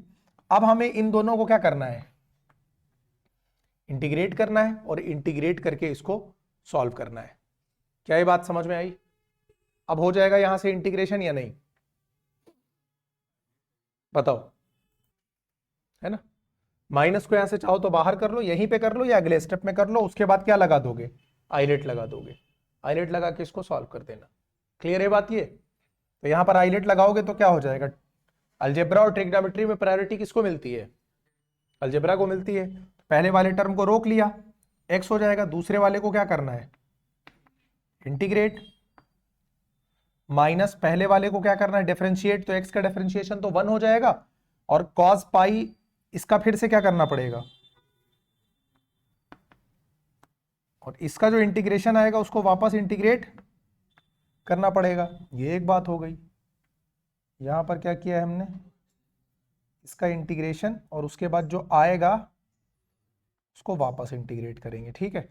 A: अब हमें इन दोनों को क्या करना है? इंटीग्रेट करना है, और इंटीग्रेट करके इसको सॉल्व करना है। क्या ये बात समझ में आई? अब हो जाएगा यहां से इंटीग्रेशन या नहीं? बताओ, है ना। माइनस को यहां से चाहो तो बाहर कर लो, यहीं पे कर लो, या अगले स्टेप में कर लो। उसके बाद क्या लगा दोगे? आइलेट लगा दोगे। आइलेट लगा के इसको सॉल्व कर देना। क्लियर है बात ये? तो यहां पर आइलेट लगाओगे तो क्या हो जाएगा? अलजेब्रा और ट्रिग्नोमेट्री में प्रायोरिटी किसको मिलती है? अलजेब्रा को मिलती है। पहले वाले टर्म को रोक लिया, x हो जाएगा। दूसरे वाले को क्या करना है? इंटीग्रेट, माइनस पहले वाले को क्या करना है, डिफरेंशिएट, तो x का डिफरेंशिएशन तो 1 हो जाएगा, और cos पाई इसका फिर से क्या करना पड़ेगा, और इसका जो इंटीग्रेशन आएगा उसको वापस इंटीग्रेट करना पड़ेगा। ये एक बात हो गई। यहां पर क्या किया है हमने, इसका इंटीग्रेशन और उसके बाद जो आएगा उसको वापस इंटीग्रेट करेंगे, ठीक है।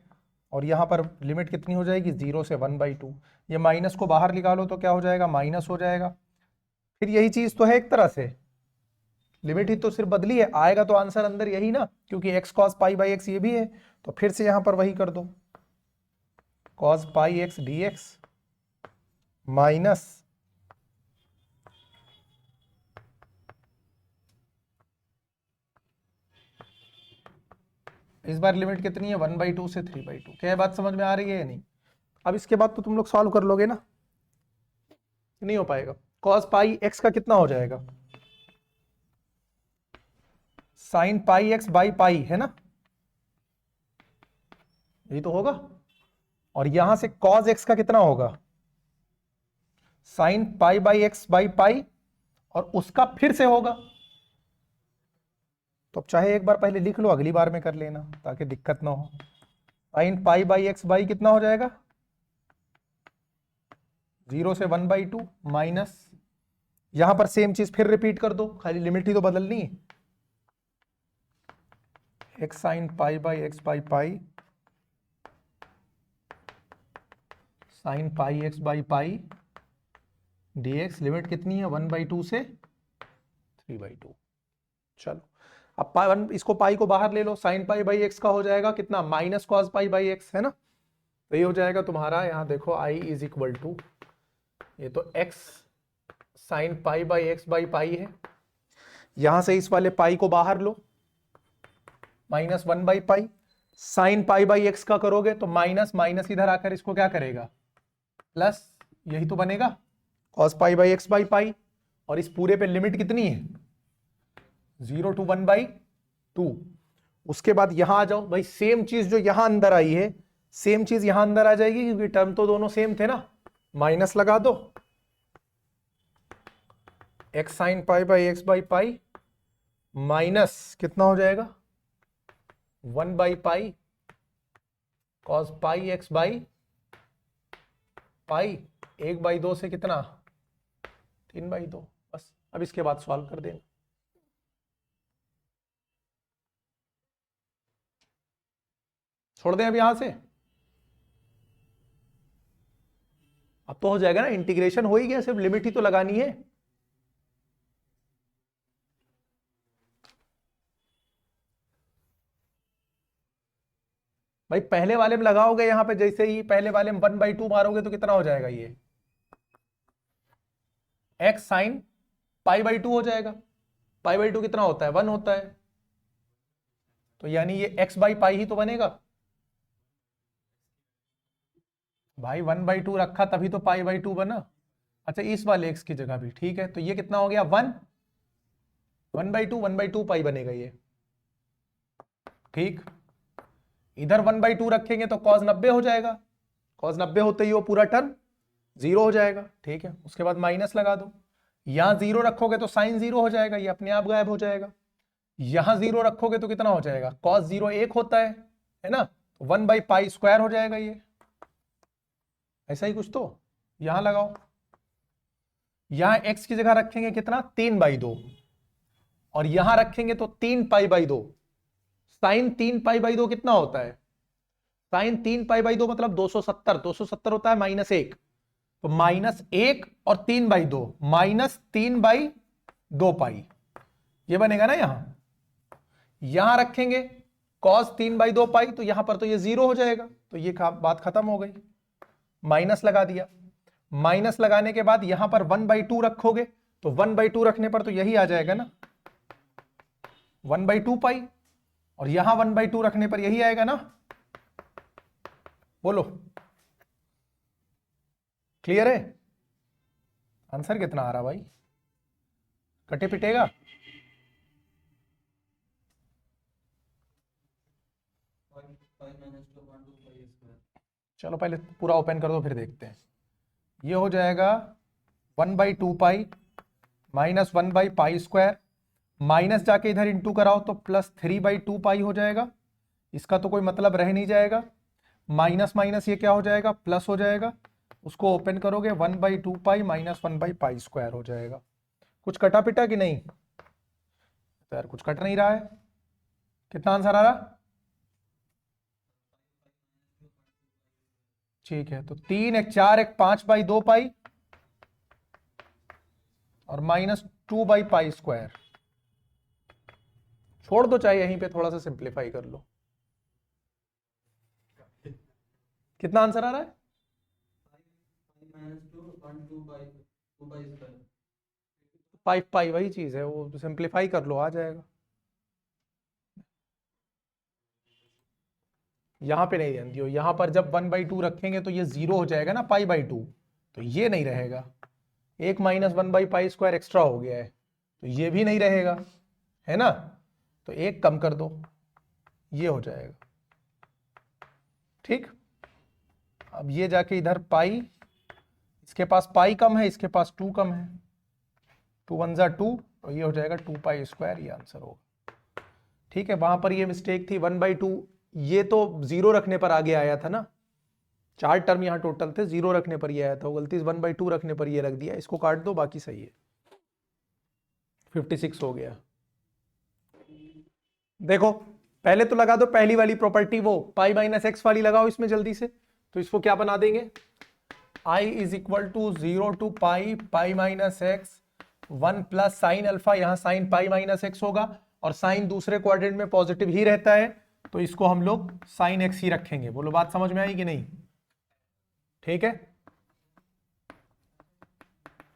A: और यहां पर लिमिट कितनी हो जाएगी, 0 से 1/2। ये माइनस को बाहर निकालो तो क्या हो जाएगा, माइनस हो जाएगा। फिर यही चीज तो है एक तरह से, लिमिट ही तो सिर्फ बदली है, आएगा तो आंसर अंदर यही ना, क्योंकि x cos pi by x ये भी है। तो फिर से यहां पर वही कर दो, cos पाई एक्स dx माइनस इस बार लिमिट कितनी है, 1/2 से 3/2। क्या बात समझ में आ रही है या नहीं? अब इसके बाद तो तुम लोग सॉल्व कर लोगे ना, नहीं हो पाएगा। cos पाई एक्स का कितना हो जाएगा, sine pi x by pi, है ना, यही तो होगा। और यहां से cos एक्स का कितना होगा, sign pi by x by पाई, और उसका फिर से होगा। तो अब चाहे एक बार पहले लिख लो, अगली बार में कर लेना ताकि दिक्कत ना हो। Sign pi by x by कितना हो जाएगा, 0 से 1/2 माइनस, यहां पर सेम चीज फिर रिपीट कर दो, खाली लिमिट ही तो बदलनी है। X sine pi by x by pi, sine pi x by pi dx, limit कितनी है, 1/2 से 3/2। चलो अब इसको पाई को बाहर ले लो, साइन पाई बाई एक्स का हो जाएगा कितना, minus cos pi by x, है ना। तो ये हो जाएगा तुम्हारा, यहां देखो i इज इक्वल टू, ये तो x sine pi by x by pi है, यहां से इस वाले पाई को बाहर लो, माइनस 1/पाई, साइन पाई बाई एक्स का करोगे तो माइनस माइनस इधर आकर इसको क्या करेगा, प्लस, यही तो बनेगा cos pi by x by पाई। और इस पूरे पे लिमिट कितनी है, 0 to 1/2। उसके बाद यहां आ जाओ भाई, सेम चीज जो यहां अंदर आई है सेम चीज यहां अंदर आ जाएगी, क्योंकि टर्म तो दोनों सेम थे ना। माइनस लगा दो, x sine pi by x by pi minus कितना हो जाएगा, 1/पाई cos pi x by pi, 1/2 से कितना, 3/2। बस अब इसके बाद सॉल्व कर देंगे। छोड़ दें अब यहां से, अब तो हो जाएगा ना, इंटीग्रेशन हो ही गया, सिर्फ लिमिट ही तो लगानी है। भाई पहले वाले में लगाओगे, यहां पे जैसे ही पहले वाले में 1/2 मारोगे तो कितना हो जाएगा, ये एक्स साइन पाई/2 हो जाएगा। पाई/2 कितना होता है, 1 होता है, तो यानी ये x बाई पाई ही तो बनेगा। भाई 1/2 रखा तभी तो पाई/2 बना। अच्छा इस वाले x की जगह भी ठीक है, तो ये कितना हो गया, 1/2 पाई बनेगा ये, ठीक। इधर 1/2 रखेंगे तो cos 90 हो जाएगा, cos 90 होते ही वो पूरा टर्म 0 हो जाएगा, ठीक है। उसके बाद माइनस लगा दो, यहां 0 रखोगे तो साइन 0 हो जाएगा, ये अपने आप गायब हो जाएगा। यहां 0 रखोगे तो कितना हो जाएगा, cos 0 1 होता है ना, 1/पाई² हो जाएगा ये, ऐसा ही कुछ। तो यहां लगाओ, यहां x की जगह रखेंगे कितना, 3/2, और यहां रखेंगे तो 3π/2। साइन 3π/2 कितना होता है, साइन 3π/2 मतलब 270, 270 होता है -1, तो -1 और 3/2, -3/2 पाई, ये बनेगा ना। यहां रखेंगे cos 3/2 पाई, तो यहां पर तो ये 0 हो जाएगा, तो ये बात खत्म हो गई। माइनस लगा दिया, माइनस लगाने के बाद यहां पर 1/2 रखोगे, तो 1/2 रखने पर तो यही आ जाएगा ना, 1/2 पाई, और यहां 1/2 रखने पर यही आएगा ना। बोलो क्लियर है, आंसर कितना आ रहा भाई, कटे पिटेगा। चलो पहले पूरा ओपन कर दो फिर देखते हैं। ये हो जाएगा 1/2 पाई माइनस 1/पाई², माइनस जाके इधर इंटू कराओ तो +3/2 पाई हो जाएगा। इसका तो कोई मतलब रह नहीं जाएगा। माइनस माइनस ये क्या हो जाएगा, प्लस हो जाएगा। उसको ओपन करोगे 1/2 पाई माइनस 1/पाई² हो जाएगा। कुछ कटा पिटा कि नहीं? तो यार कुछ कट नहीं रहा है। कितना आंसर आ रहा? ठीक है, तो 3 1 4 1 5/2 पाई और माइनस 2/पाई²। छोड़ दो, चाहे यहीं पे थोड़ा सा सिंप्लीफाई कर लो। कितना आंसर आ रहा है? 5 पाई, वही चीज है, वो सिंप्लीफाई कर लो आ जाएगा। यहां पे नहीं ध्यान दियो, यहां पर जब 1/2 रखेंगे तो ये 0 हो जाएगा ना, π/2, तो ये नहीं रहेगा। एक माइनस 1/पाई² एक्स्ट्रा हो गया है, तो ये भी नहीं रहेगा, है ना। तो एक कम कर दो, ये हो जाएगा। ठीक, अब ये जाके इधर पाई, इसके पास पाई कम है, इसके पास 2 कम है, 2 1 जा 2, तो ये हो जाएगा 2π², ये आंसर होगा। ठीक है, वहां पर ये मिस्टेक थी 1/2, ये तो 0 रखने पर आगे आया था ना। 4 टर्म यहां टोटल थे, 0 रखने पर ये आया था, गलती से 1/2 रखने पर ये रख दिया। इसको काट दो, बाकी सही है। 56 हो गया। देखो पहले तो लगा दो पहली वाली प्रॉपर्टी, वो π-x वाली लगाओ इसमें जल्दी से। तो इसको क्या बना देंगे, I is equal to 0 to pi π-x 1 plus sine alpha, यहां साइन π-x होगा और साइन दूसरे क्वाड्रेंट में पॉजिटिव ही रहता है, तो इसको हम लोग साइन x ही रखेंगे। बोलो बात समझ में आई कि नहीं? ठीक है,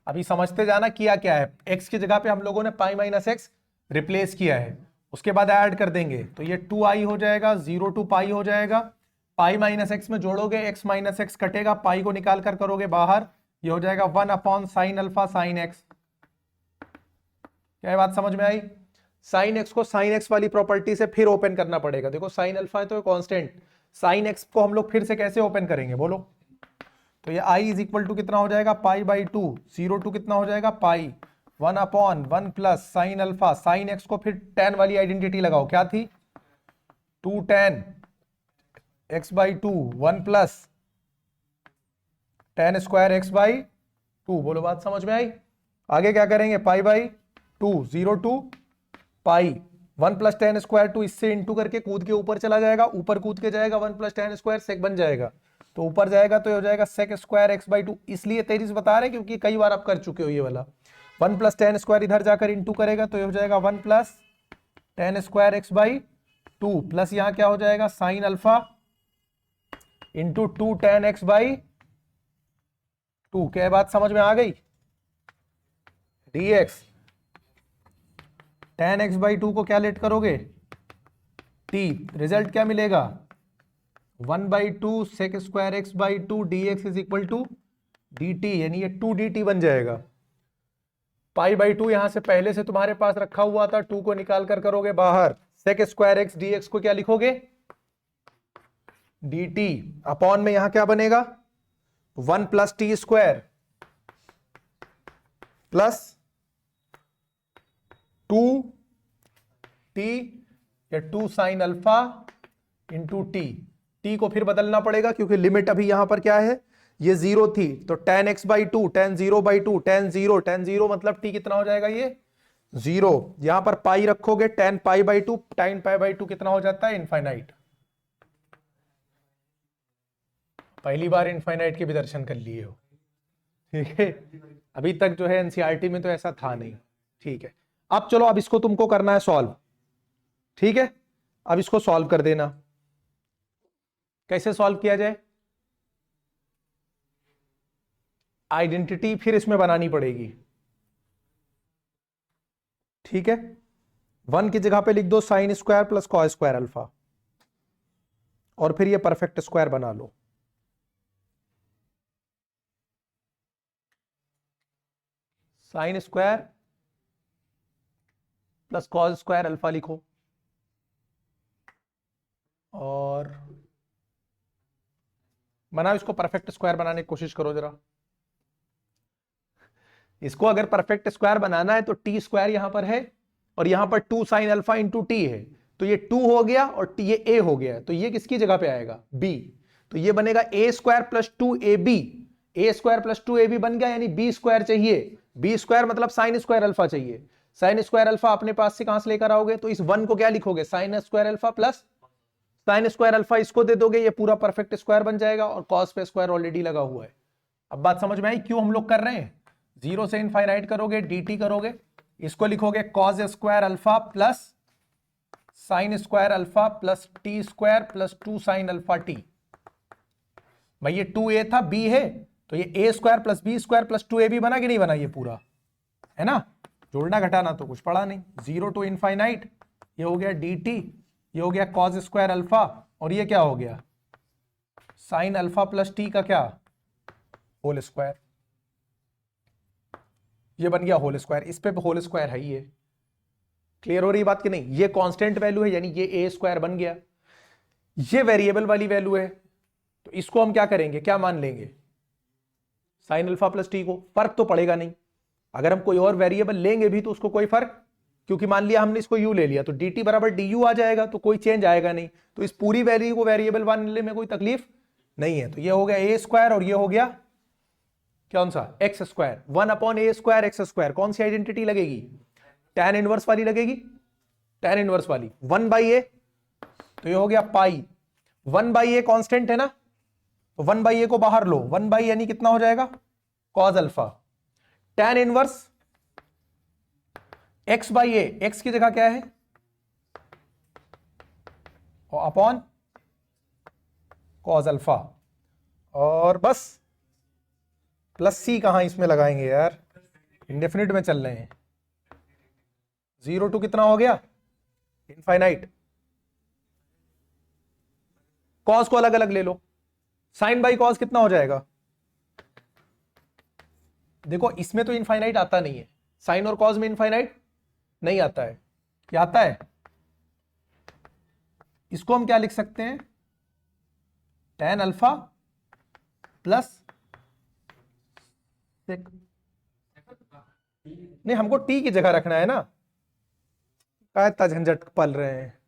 A: अभी समझते जाना किया क्या है। x की जगह पे हम लोगों ने π-x रिप्लेस किया है, उसके बाद ऐड कर देंगे तो ये 2i हो जाएगा, 0 टू पाई हो जाएगा। π-x में जोड़ोगे x माइनस एक्स कटेगा, पाई को निकाल कर करोगे बाहर, ये हो जाएगा 1/sin अल्फा sin x। क्या बात समझ में आई? साइन एक्स को साइन एक्स वाली प्रॉपर्टी से फिर ओपन करना पड़ेगा। देखो साइन अल्फा है तो कांस्टेंट, साइन एक्स को हम लोग फिर से कैसे ओपन करेंगे बोलो। तो ये i इज इक्वल टू कितना हो जाएगा, π/2, 0 टू कितना हो जाएगा पाई, 1/1 plus sine alpha sign x को फिर tan वाली आइडेंटिटी लगाओ, क्या थी 2 tan x/2, 1 plus tan square x/2। बोलो बात समझ में आई? आगे क्या करेंगे, π/2, 0 to pi, 1 plus tan square 2, इससे इंटू करके कूद के ऊपर चला जाएगा, ऊपर कूद के जाएगा 1 प्लस tan स्क्वायर सेक बन जाएगा, तो ऊपर जाएगा तो ये हो जाएगा सेक स्क्वायर x/2। इसलिए तेजी से बता रहे हैं क्योंकि कई बार आप कर चुके हो ये वाला। 1 प्लस tan स्क्वायर इधर जाकर इंटू करेगा तो ये हो जाएगा 1 plus tan square x/2 plus यहां क्या हो जाएगा sine alpha into 2 tan x/2। क्या बात समझ में आ गई? dx tan x/2 को क्या लेट करोगे t, रिजल्ट क्या मिलेगा 1/2 sec square x/2 dx is equal to dt, यानी ये 2 dt बन जाएगा। π/2 यहां से पहले से तुम्हारे पास रखा हुआ था, 2 को निकाल कर करोगे बाहर, sec स्क्वायर x dx को क्या लिखोगे dt, अपॉन में यहां क्या बनेगा 1 plus T square plus 2t या 2 sine alpha into T. T को फिर बदलना पड़ेगा क्योंकि लिमिट अभी यहां पर क्या है, ये 0 थी, तो tan x/2 tan 0/2 tan 0 मतलब t कितना हो जाएगा ये 0। यहां पर पाई रखोगे tan π/2, tan π/2 कितना हो जाता है इनफाइनाइट। पहली बार इनफाइनाइट के भी दर्शन कर लिए हो, ठीक है। अभी तक जो है एनसीईआरटी में तो ऐसा था नहीं, ठीक है। अब चलो, अब इसको तुमको करना है सॉल्व, ठीक है। अब इसको सॉल्व कर देना, कैसे सॉल्व किया जाए, आइडेंटिटी फिर इसमें बनानी पड़ेगी, ठीक है। 1 की जगह पे लिख दो sine square plus cos square alpha, और फिर ये परफेक्ट स्क्वायर बना लो। Sine square plus cos square alpha लिखो, और बनाओ इसको, परफेक्ट स्क्वायर बनाने की कोशिश करो जरा। इसको अगर परफेक्ट स्क्वायर बनाना है तो टी स्क्वायर यहां पर है और यहां पर 2 साइन अल्फा इंटू टी है, तो ये 2 हो गया और ये ए हो गया, तो ये किसकी जगह पे आएगा, बी। तो ये बनेगा ए स्क्वायर प्लस 2ab, ए स्क्वायर प्लस 2ab बन गया, यानी बी स्क्वायर चाहिए। बी स्क्वायर मतलब साइन स्क्वायर अल्फा चाहिए। साइन स्क्वायर अल्फा अपने पास से कहां से लेकर आओगे, तो इस 1 को क्या लिखोगे, sine square alpha plus sine square alpha, इसको दे दोगे, ये पूरा परफेक्ट स्क्वायर बन जाएगा और कॉस पे स्क्वायर ऑलरेडी लगा हुआ है। अब बात समझ में आई क्यों हम लोग कर रहे हैं, 0 से इनफाइनाइट करोगे, dt करोगे, इसको लिखोगे cos square alpha plus sine square alpha plus T square plus 2 sine alpha T. भाई ये 2a था, b है, तो ये a square plus b square plus 2ab बना कि नहीं बना, ये पूरा है ना, जोड़ना घटाना तो कुछ पड़ा नहीं। 0 टू इनफाइनाइट, ये हो गया dt, ये हो गया कॉस स्क्वायर अल्फा, और ये क्या हो गया, साइन अल्फा प्लस टी का क्या, होल स्क्वायर। ये बन गया होल स्क्वायर, इस पे होल स्क्वायर है ये। क्लियर हो रही बात कि नहीं, ये कांस्टेंट वैल्यू है, यानी ये ए स्क्वायर बन गया। ये वेरिएबल वाली वैल्यू है, तो इसको हम क्या करेंगे, क्या मान लेंगे, साइन अल्फा प्लस टी को, फर्क तो पड़ेगा नहीं। अगर हम कोई और वेरिएबल लेंगे भी तो उसको कोई फर्क, क्योंकि मान लिया हमने इसको u ले लिया तो dt बराबर du आ जाएगा, तो कोई चेंज आएगा नहीं, तो इस पूरी वैल्यू को वेरिएबल मानने में कोई तकलीफ नहीं है। तो ये हो गया ए स्क्वायर और ये हो गया कौन सा, x square. 1/a square x square, कौन सी आइडेंटिटी लगेगी, tan इनवर्स वाली लगेगी, tan इनवर्स वाली। 1/a, तो ये हो गया पाई, 1/a कांस्टेंट है ना, तो 1/a को बाहर लो, 1 यानी कितना हो जाएगा, cos alpha, tan inverse x/a, x की जगह क्या है, और अपॉन cos अल्फा, और बस प्लस सी कहां इसमें लगाएंगे यार, इंडेफिनिट में चल रहे हैं। 0 टू कितना हो गया, इनफाइनाइट। कॉस को अलग अलग ले लो, साइन बाई कॉस कितना हो जाएगा, देखो इसमें तो इनफाइनाइट आता नहीं है, साइन और कॉस में इनफाइनाइट नहीं आता है, क्या आता है, इसको हम क्या लिख सकते हैं, tan अल्फा प्लस, नहीं हमको टी की जगह रखना है ना, क्या इतना झंझट पल रहे हैं,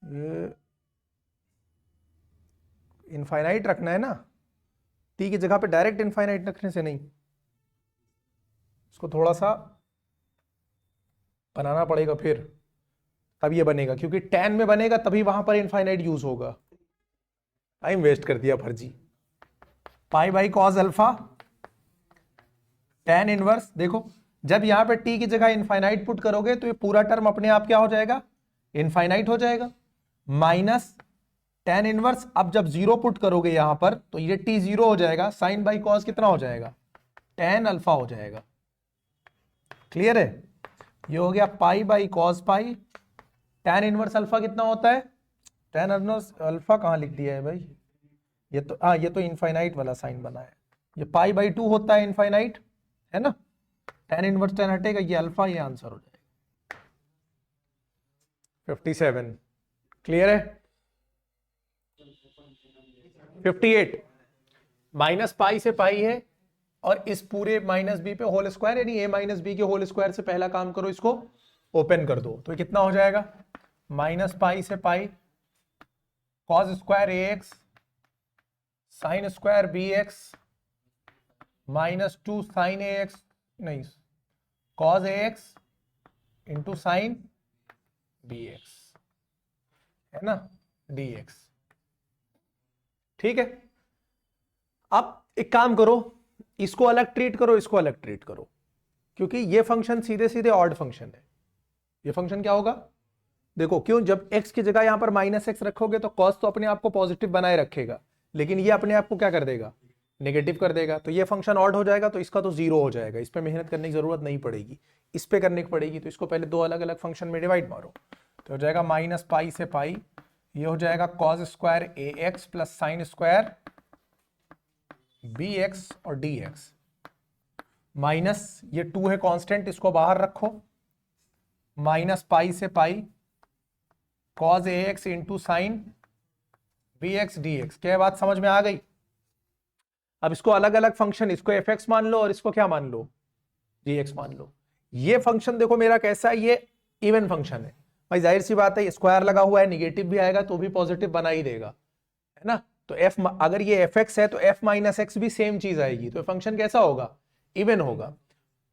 A: ये इनफाइनाइट रखना है ना, टी की जगह पे डायरेक्ट इनफाइनाइट रखने से नहीं, इसको थोड़ा सा बनाना पड़ेगा फिर, तब ये बनेगा, क्योंकि tan में बनेगा तभी वहां पर इनफाइनाइट यूज होगा। टाइम वेस्ट कर दिया फर्जी। Pi by cos alpha tan inverse, देखो जब यहां पे t की जगह इनफाइनाइट पुट करोगे तो ये पूरा टर्म अपने आप क्या हो जाएगा, इनफाइनाइट हो जाएगा, माइनस tan इनवर्स, अब जब 0 पुट करोगे यहां पर तो ये t 0 हो जाएगा, साइन बाई कॉस कितना हो जाएगा, tan अल्फा हो जाएगा। क्लियर है, ये हो गया pi by cos pi, tan inverse alpha कितना होता है, tan इनवर्स अल्फा कहां लिख दिया है भाई, ये तो ये तो इनफाइनाइट वाला साइन बना है, ये पाई बाई 2 होता है इनफाइनाइट, है ना, tan इनवर्स tan हटेगा, ये अल्फा, ये आंसर हो जाएगा 57। क्लियर है, 58 माइनस पाई से पाई है और इस पूरे माइनस बी पे होल स्क्वायर, यानी a माइनस बी के होल स्क्वायर से पहला काम करो, इसको ओपन कर दो, तो कितना हो जाएगा, माइनस पाई से pi cos square ax sine square bx minus 2 sine ax, नहीं cos ax into sine bx, है ना, dx। ठीक है, अब एक काम करो, इसको अलग ट्रीट करो, इसको अलग ट्रीट करो, क्योंकि ये फंक्शन सीधे सीधे ऑड फंक्शन है। ये फंक्शन क्या होगा, देखो क्यों, जब x की जगह यहां पर माइनस एक्स रखोगे तो cos तो अपने आप को पॉजिटिव बनाए रखेगा, लेकिन ये अपने आप को क्या कर देगा, नेगेटिव कर देगा, तो ये फंक्शन ऑड हो जाएगा, तो इसका तो 0 हो जाएगा, इस पे मेहनत करने की जरूरत नहीं पड़ेगी, इस पे करने की पड़ेगी। तो इसको पहले दो अलग अलग फंक्शन में डिवाइड मारो, तो हो जाएगा माइनस पाई से पाई, ये हो जाएगा cos square ax plus sign square bx और dx, माइनस ये 2 है कांस्टेंट, इसको बाहर रखो, माइनस पाई से पाई cos ax into sine bx dx। क्या बात समझ में आ गई? अब इसको अलग अलग फंक्शन, इसको fx मान लो और इसको क्या मान लो, gx मान लो। ये फंक्शन देखो मेरा कैसा है, ये इवन फंक्शन है भाई, जाहिर सी बात है स्क्वायर लगा हुआ है, निगेटिव भी आएगा तो भी पॉजिटिव बना ही देगा, है ना। तो f अगर ये fx है तो f माइनस एक्स भी सेम चीज आएगी, तो फंक्शन कैसा होगा, इवन होगा।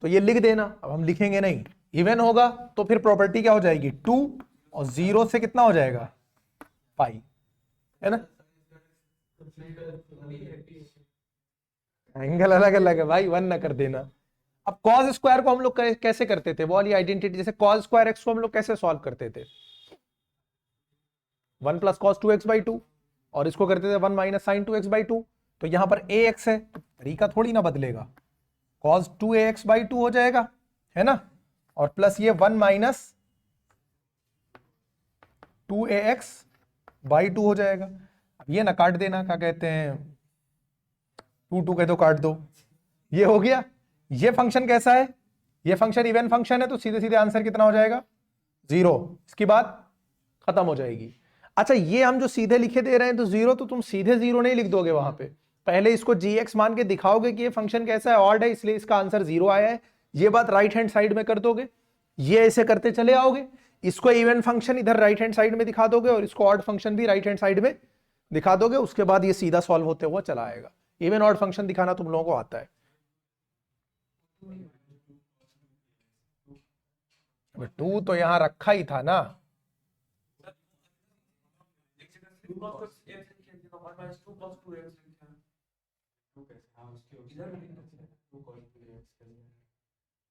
A: तो ये लिख देना, अब हम लिखेंगे नहीं, इवन होगा तो फिर प्रॉपर्टी क्या हो जाएगी 2 और 0 से कितना हो जाएगा पाई, है ना। एंगल अलग अलग है भाई, 1 ना कर देना। अब कॉस स्क्वायर को हम लोग कैसे करते थे, वो वाली आइडेंटिटी, जैसे कॉस स्क्वायर एक्स को हम लोग कैसे सॉल्व करते थे, 1 प्लस कॉस 2x बाई 2, और इसको करते थे 1 माइनस साइन 2x बाई 2। तो यहां पर ax है तो तरीका थोड़ी ना बदलेगा, cos 2ax बाई 2 हो जाएगा, है ना, और प्लस ये 1 माइनस 2ax बाई 2 हो जाएगा। अब ये ना काट देना, क्या कहते हैं 2 कह दो, काट दो, ये हो गया। ये फंक्शन कैसा है, ये फंक्शन इवन फंक्शन है, तो सीधे सीधे आंसर कितना हो जाएगा 0, इसकी बात खत्म हो जाएगी। अच्छा ये हम जो सीधे लिखे दे रहे हैं तो 0, तो तुम सीधे 0 नहीं लिख दोगे, वहां पे पहले इसको gx मान के दिखाओगे कि ये फंक्शन कैसा है, ऑड है, इसलिए इसका आंसर 0 आया है। ये बात राइट हैंड साइड में कर दोगे, ये ऐसे करते चले आओगे, इसको इवन फंक्शन इधर राइट हैंड साइड में दिखा दोगे और इसको ऑड फंक्शन भी राइट हैंड साइड में दिखा दोगे, उसके बाद ये सीधा सॉल्व होते हुआ चला आएगा। इवन ऑड फंक्शन दिखाना तुम लोगों को आता है। 2 तो यहां रखा ही था ना,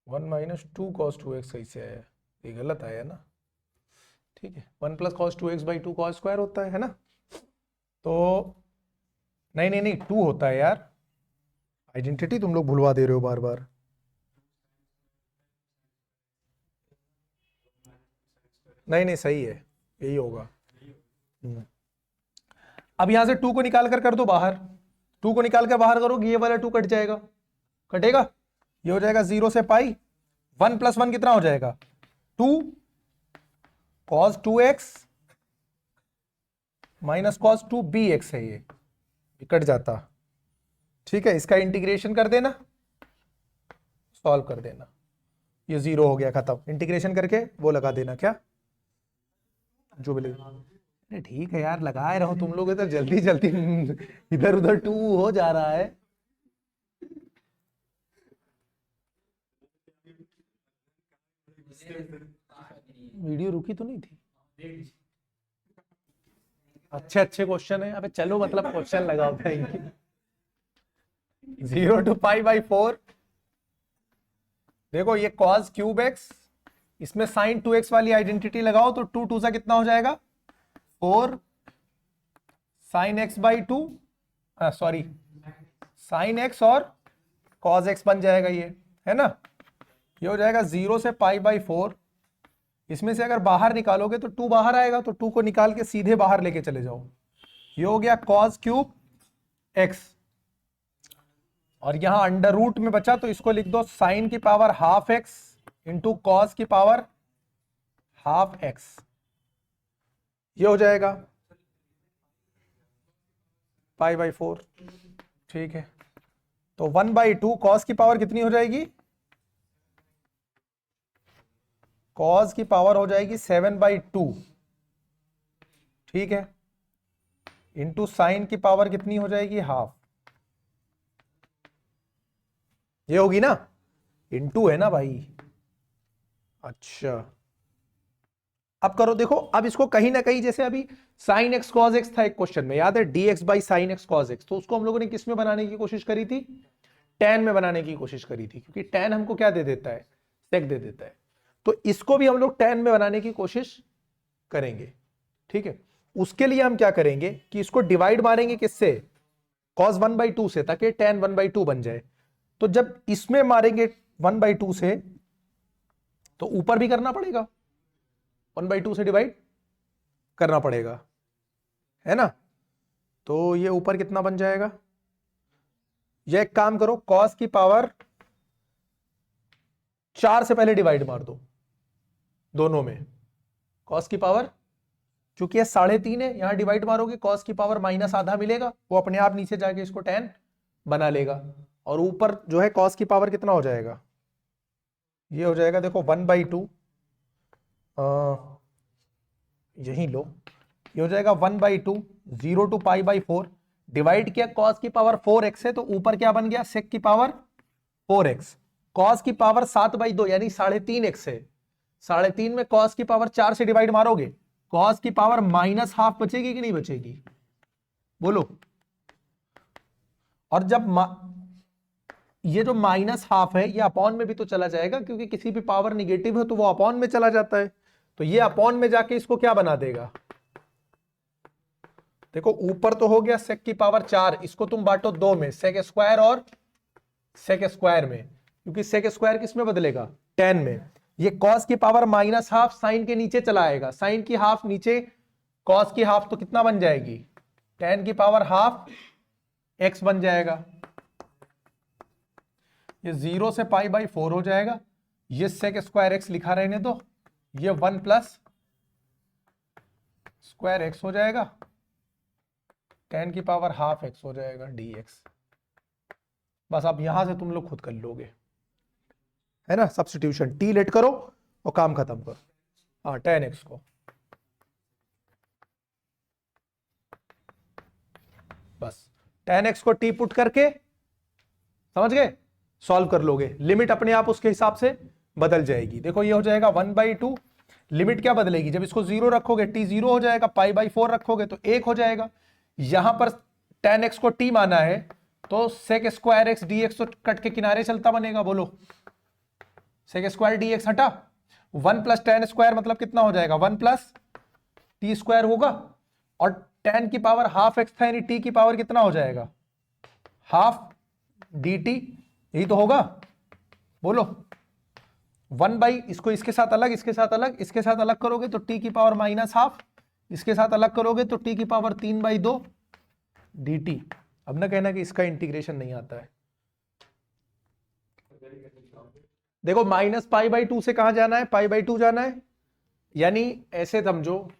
A: वन माइनस 2 कॉस 2x कैसे आया, ये गलत आया ना, ठीक है। 1 plus cos 2x by 2 cos square होता है ना, तो नहीं नहीं नहीं 2 होता है यार, आइडेंटिटी तुम लोग भुलवा दे रहे हो बार बार। नहीं नहीं सही है, यही होगा। अब यहां से 2 को निकाल कर दो बाहर, 2 को निकाल कर बाहर करोगे ये वाला 2 कट जाएगा, कटेगा, ये हो जाएगा 0 से पाई, 1 प्लस 1 कितना हो जाएगा 2 cos 2x minus cos 2bx है, ये कट जाता, ठीक है। इसका इंटीग्रेशन कर देना, सॉल्व कर देना, ये 0 हो गया, खत्म। इंटीग्रेशन करके वो लगा देना, क्या जो भी अरे ठीक है यार, लगाए रहो तुम लोग, इधर जल्दी जल्दी इधर उधर 2 हो जा रहा है। वीडियो रुकी तो नहीं थी, अच्छे अच्छे क्वेश्चन है, अबे चलो मतलब क्वेश्चन लगाओ भाई। 0 to पाई बाई 4, देखो ये cos क्यूब एक्स, इसमें साइन 2x वाली आइडेंटिटी लगाओ तो 2 2 सा कितना हो जाएगा 4 sine x by 2, sorry sine x और cos x बन जाएगा, ये है ना। ये हो जाएगा 0 से पाई बाई 4, इसमें से अगर बाहर निकालोगे तो 2 बाहर आएगा, तो 2 को निकाल के सीधे बाहर लेके चले जाओ, ये हो गया cos क्यूब x, और यहां अंडर रूट में बचा तो इसको लिख दो साइन की power half x into cos की पावर हाफ x, ये हो जाएगा पाई बाई 4, ठीक है। तो 1/2 कॉस की पावर कितनी हो जाएगी, कॉस की पावर हो जाएगी 7/2, ठीक है, इंटू साइन की पावर कितनी हो जाएगी हाफ, ये होगी ना, इंटू है ना भाई। अच्छा अब करो, देखो अब इसको कहीं ना कहीं, जैसे अभी साइन एक्स कॉस एक्स था एक क्वेश्चन में, याद है dx by sine x cos x, तो उसको हम लोगों ने किस में बनाने की कोशिश करी थी, tan में बनाने की कोशिश करी थी, क्योंकि tan हमको क्या दे देता है, sec दे देता है। तो इसको भी हम लोग tan में बनाने की कोशिश करेंगे, ठीक है। उसके लिए हम क्या करेंगे कि इसको डिवाइड मारेंगे किससे, cos 1/2 से, ताकि tan 1/2 बन जाए। तो जब इसमें मारेंगे 1/2 से तो ऊपर भी करना पड़ेगा, 1/2 से डिवाइड करना पड़ेगा, है ना। तो ये ऊपर कितना बन जाएगा, ये एक काम करो, cos की पावर 4 से पहले डिवाइड मार दो दोनों में, cos की पावर क्योंकि ये 3.5 है, यहां डिवाइड मारोगे कॉस की पावर माइनस आधा मिलेगा, वो अपने आप नीचे जाके इसको tan बना लेगा। और ऊपर जो है कॉस की पावर कितना हो जाएगा, ये हो जाएगा देखो 1/2, यही लो, ये हो जाएगा 1/2, 0 to π/4, डिवाइड किया कॉस की पावर 4x है, तो ऊपर क्या बन गया, सेक की पावर 4x, कॉस की पावर 7/2 यानी 3.5x है, 3.5 में कॉस की पावर 4 से डिवाइड मारोगे, कॉस की पावर -½ बचेगी कि नहीं बचेगी, बोलो। और जब ये जो -½ है ये अपॉन में भी तो चला जाएगा, क्योंकि किसी भी पावर निगेटिव है तो वो अपॉन में चला जाता है, तो ये अपॉन में जाके इसको क्या बना देगा, देखो ऊपर तो हो गया सेक की पावर 4, इसको तुम बांटो 2 में, सेक स्क्वायर और सेक स्क्वायर में, क्योंकि सेक स्क्वायर किस में बदलेगा, tan में। ये कॉस की पावर -½ साइन के नीचे चला आएगा, साइन की हाफ नीचे, कॉस की हाफ, तो कितना बन जाएगी, tan की पावर ½ x बन जाएगा। ये 0 से π/4 हो जाएगा, ये सेक स्क्वायर x लिखा रहने दो, ये 1 प्लस स्क्वायर x हो जाएगा, tan की पावर ½ x हो जाएगा dx। बस अब यहां से तुम लोग खुद कर लोगे, है ना, सब्स्टिट्यूशन, t लेट करो और काम खत्म करो। हाँ, tan x को बस tan x को t पुट करके, समझ गए, सॉल्व कर लोगे, लिमिट अपने आप उसके हिसाब से बदल जाएगी। देखो ये हो जाएगा 1/2, लिमिट क्या बदलेगी, जब इसको 0 रखोगे t 0 हो जाएगा, π/4 रखोगे तो 1 हो जाएगा। यहां पर tan x को t माना है तो सेक स्क्वायर x dx तो कट के किनारे चलता बनेगा, बोलो, सेक स्क्वायर dx हटा, 1 प्लस tan स्क्वायर मतलब कितना हो जाएगा, 1 प्लस t स्क्वायर होगा, और tan की पावर ½ x था यानी t की पावर कितना हो जाएगा, ½ dt, यही तो होगा, बोलो। 1/ इसको इसके साथ अलग, इसके साथ अलग, इसके साथ अलग करोगे तो t की पावर -½ इसके साथ अलग करोगे तो t की पावर 3/2 dt। अब ना कहना कि इसका इंटीग्रेशन नहीं आता है, देखो -π/2 से कहां जाना है, π/2 जाना है, यानी ऐसे समझो,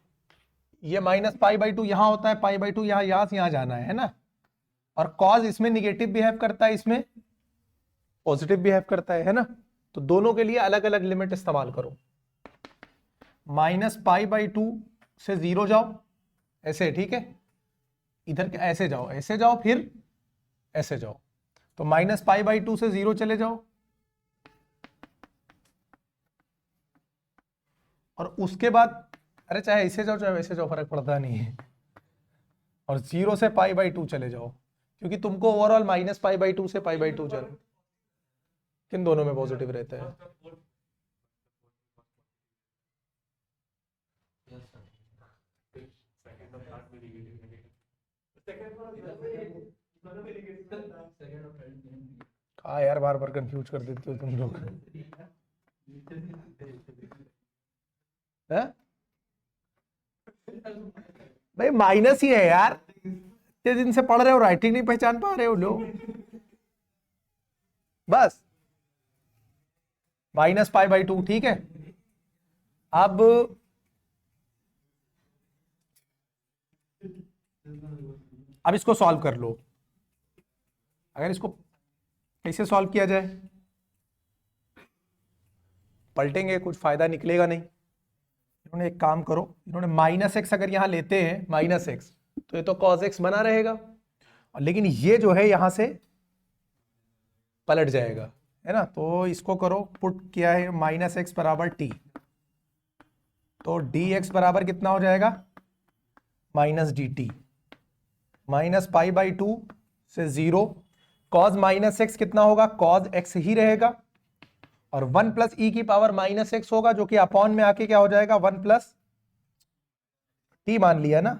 A: ये -π/2 यहां होता है, π/2 यहां से यहां जाना है ना, और cos इसमें निगेटिव बिहेव करता है, इसमें पॉजिटिव बिहेव करता है ना, तो दोनों के लिए अलग अलग लिमिट इस्तेमाल करो। -π/2 से 0 जाओ, ऐसे, ठीक है, इधर ऐसे जाओ, ऐसे जाओ, फिर ऐसे जाओ, तो -π/2 से 0 चले जाओ, और उसके बाद, अरे चाहे ऐसे जाओ चाहे वैसे जाओ, फर्क पड़ता नहीं है, और 0 से π/2 चले जाओ, क्योंकि तुमको ओवरऑल -π/2 से π/2 चलो, किन दोनों में पॉजिटिव रहता है, हाँ यार, बार बार कंफ्यूज कर देते हो तुम लोग, है भाई, माइनस ही है यार, इतने दिन से पढ़ रहे हो, राइटिंग नहीं पहचान पा रहे हो लोग, बस -π/2, ठीक है। अब इसको सॉल्व कर लो, अगर इसको कैसे सॉल्व किया जाए, पलटेंगे, कुछ फायदा निकलेगा नहीं। इन्होंने एक काम करो, इन्होंने -x अगर यहां लेते हैं, -x, तो ये तो cos x बना रहेगा, और लेकिन ये जो है यहां से पलट जाएगा, है ना, तो इसको करो, पुट किया है -x बराबर t, तो dx बराबर कितना हो जाएगा, -dt, -π/2 से 0, cos -x कितना होगा, cos x ही रहेगा, और 1 प्लस e की पावर -x होगा, जो कि अपॉन में आके क्या हो जाएगा, 1 प्लस t मान लिया ना,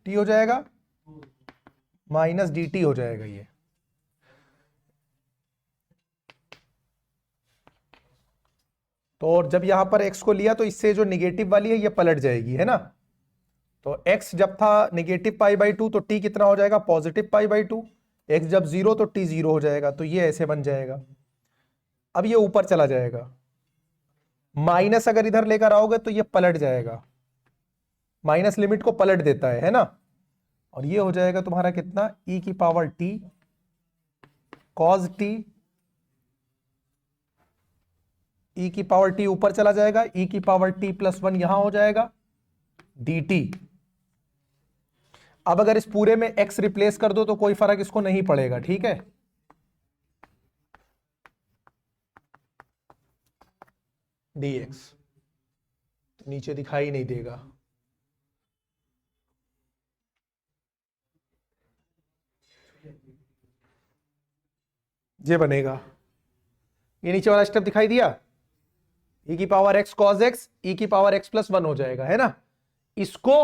A: t हो जाएगा, -dt हो जाएगा ये, तो और जब यहां पर x को लिया तो इससे जो निगेटिव वाली है ये पलट जाएगी, है ना, तो x जब था निगेटिव π/2 तो t कितना हो जाएगा, पॉजिटिव π/2, x जब 0 तो t 0 हो जाएगा, तो ये ऐसे बन जाएगा। अब ये ऊपर चला जाएगा, माइनस अगर इधर लेकर आओगे तो ये पलट जाएगा, माइनस लिमिट को पलट देता है ना। और ये हो जाएगा तुम्हारा कितना, e की power t cos t, e की पावर t ऊपर चला जाएगा, e की पावर t प्लस 1 यहां हो जाएगा dt। अब अगर इस पूरे में x रिप्लेस कर दो तो कोई फर्क इसको नहीं पड़ेगा, ठीक है। dx तो नीचे दिखाई नहीं देगा, ये बनेगा, ये नीचे वाला स्टेप दिखाई दिया, e की power x cos x e की पावर x प्लस 1 हो जाएगा, है ना। इसको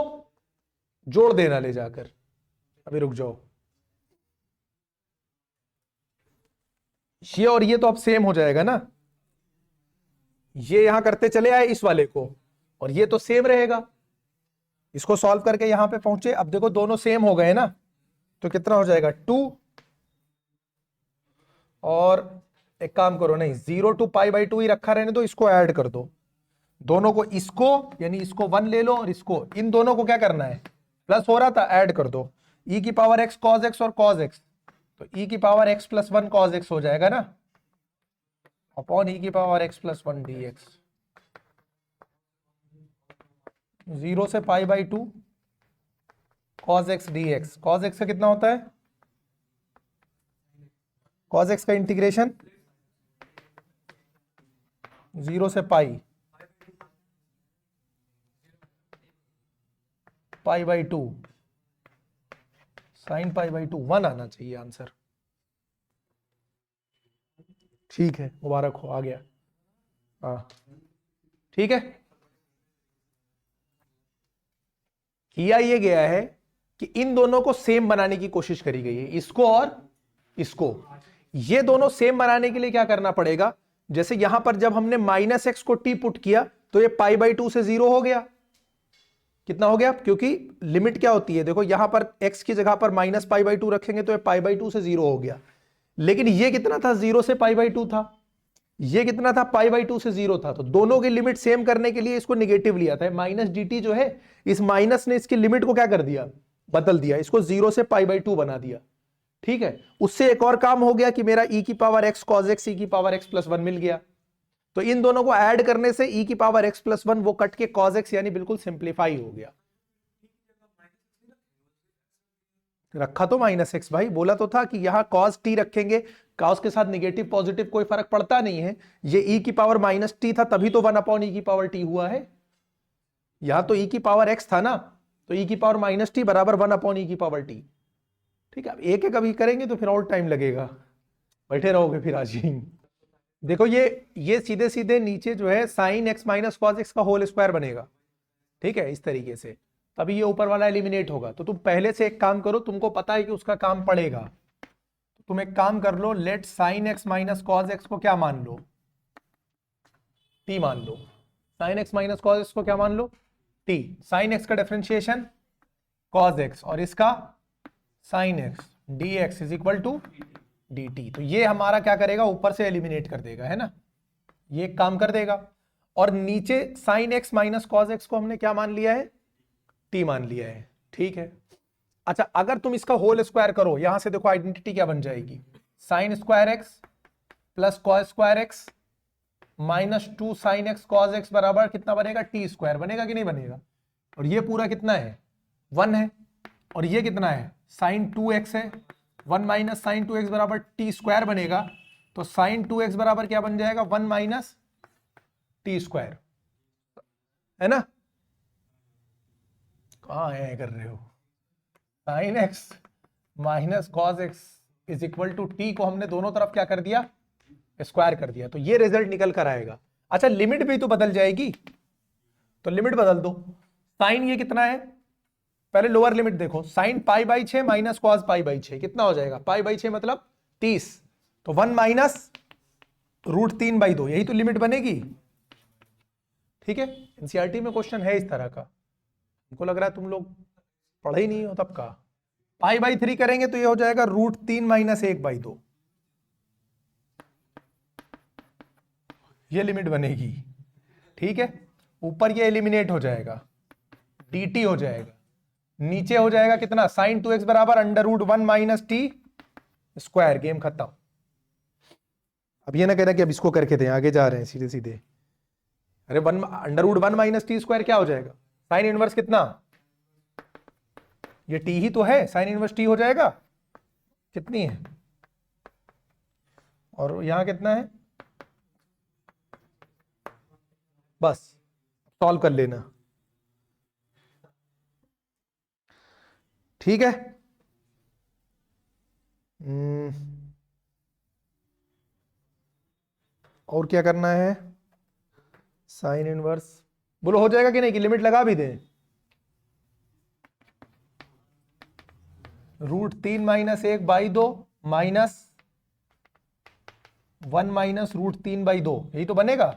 A: जोड़ देना ले जाकर, अभी रुक जाओ, ये और ये तो अब सेम हो जाएगा ना, ये यहां करते चले आए इस वाले को, और ये तो सेम रहेगा। इसको सॉल्व करके यहां पे पहुंचे, अब देखो दोनों सेम हो गए ना, तो कितना हो जाएगा 2, और एक काम करो, नहीं 0 to π/2 ही रखा रहने दो, इसको ऐड कर दो दोनों को, इसको यानी इसको 1 ले लो और इसको, इन दोनों को क्या करना है, प्लस हो रहा था ऐड कर दो, e की पावर x cos x और cos x, तो e की power x plus 1 cos x हो जाएगा ना, अपॉन e की पावर x प्लस 1 dx। 0 से π/2 cos x dx, cos x का कितना होता है, cos x का इंटीग्रेशन 0 से π/2 sin π/2, 1 आना चाहिए आंसर, ठीक है, मुबारक हो, आ गया, हाँ ठीक है। किया ये गया है कि इन दोनों को सेम बनाने की कोशिश करी गई है, इसको और इसको, ये दोनों सेम बनाने के लिए क्या करना पड़ेगा, जैसे यहां पर जब हमने माइनस एक्स को t पुट किया तो ये π/2 से 0 हो गया, कितना हो गया, क्योंकि लिमिट क्या होती है, देखो यहां पर x की जगह पर माइनस π/2 रखेंगे तो ये π/2 से 0 हो गया। लेकिन ये कितना था, 0 से π/2 था, ये कितना था, π/2 से 0 था, तो दोनों की लिमिट सेम करने के लिए इसको निगेटिव लिया था, माइनस dt जो है, इस माइनस ने इसकी लिमिट को क्या कर दिया, बदल दिया, इसको 0 से π/2 बना दिया, ठीक है। उससे एक और काम हो गया कि मेरा e की power x cos x e की पावर x प्लस 1 मिल गया, तो इन दोनों को ऐड करने से e की पावर x प्लस 1 वो कट के cos x यानी बिल्कुल सिंप्लीफाई हो गया। रखा तो माइनस एक्स भाई, बोला तो था कि यहां cos t रखेंगे, cos के साथ निगेटिव पॉजिटिव कोई फर्क पड़ता नहीं है, ये e की पावर माइनस टी था तभी तो 1 अपॉन e की पावर t हुआ है, यहां तो e की पावर x था ना, तो e की पावर माइनस टी बराबर 1 अपॉन e की पावर t, ठीक है। एक एक अभी करेंगे तो फिर और टाइम लगेगा, बैठे रहोगे फिर आज ही। देखो ये सीधे सीधे नीचे जो है sine x minus cos x का होल स्क्वायर बनेगा, ठीक है, इस तरीके से, तभी ये ऊपर वाला एलिमिनेट होगा। तो तुम पहले से एक काम करो, तुमको पता है कि उसका काम पड़ेगा, तो तुम एक काम कर लो, let sine x minus cos x को क्या मान लो, t मान लो, sine x minus cos x को क्या मान लो, t, साइन x का डिफरेंशिएशन cos x और इसका sine x dx is equal to dt, तो ये हमारा क्या करेगा, ऊपर से एलिमिनेट कर देगा, है ना, ये काम कर देगा। और नीचे sine x minus cos x को हमने क्या मान लिया है, t मान लिया है, ठीक है। अच्छा, अगर तुम इसका होल स्क्वायर करो, यहां से देखो आइडेंटिटी क्या बन जाएगी, sine square x plus cos square x minus 2 sine x cos x बराबर कितना बनेगा, t स्क्वायर बनेगा कि नहीं बनेगा। और ये पूरा कितना है, 1 है, और ये कितना है, साइन 2x है, 1 माइनस साइन 2x बराबर t स्क्वायर बनेगा, तो साइन 2x बराबर क्या बन जाएगा, 1 माइनस टी स्क्वायर, है ना। कहाँ है कर रहे हो, sine x minus cos x is equal to t को हमने दोनों तरफ क्या कर दिया, स्क्वायर कर दिया, तो ये रिजल्ट निकल कर आएगा। अच्छा, लिमिट भी तो बदल जाएगी, तो लिमिट बदल दो, साइन ये कितना है, पहले लोअर लिमिट देखो, साइन π/6 माइनस कॉस π/6 कितना हो जाएगा, π/6 मतलब 30, तो 1 माइनस √3/2, यही तो लिमिट बनेगी, ठीक है। एनसीईआरटी में क्वेश्चन है इस तरह का, हमको लग रहा है तुम लोग पढ़े ही नहीं हो तब का। π/3 करेंगे तो ये हो जाएगा √3 माइनस 1/2, ये लिमिट बनेगी, ठीक है, ऊपर ये एलिमिनेट हो जाएगा, dt हो जाएगा, नीचे हो जाएगा कितना, साइन 2x बराबर √1 माइनस टी स्क्वायर, गेम खत्म। अब ये ना कहना कि अब इसको करके थे, आगे जा रहे हैं सीधे सीधे। अरे √1 माइनस टी स्क्वायर क्या हो जाएगा, साइन इनवर्स कितना, ये टी ही तो है, साइन इनवर्स टी हो जाएगा, कितनी है, और यहां कितना है, बस सॉल्व कर लेना। ठीक है, और क्या करना है, साइन इनवर्स, बोलो हो जाएगा कि नहीं, कि लिमिट लगा भी दें, √3 माइनस 1/2 माइनस 1 माइनस √3/2, यही तो बनेगा।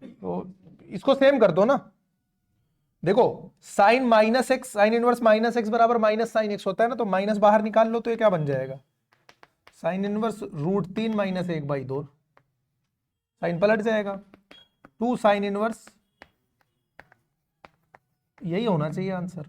A: तो इसको सेम कर दो ना, देखो sine minus x, sine inverse minus x बराबर माइनस साइन एक्स होता है ना, तो माइनस बाहर निकाल लो तो ये क्या बन जाएगा, साइन इनवर्स √3 माइनस 1/2, साइन पलट जाएगा, 2 साइन इनवर्स, यही होना चाहिए आंसर।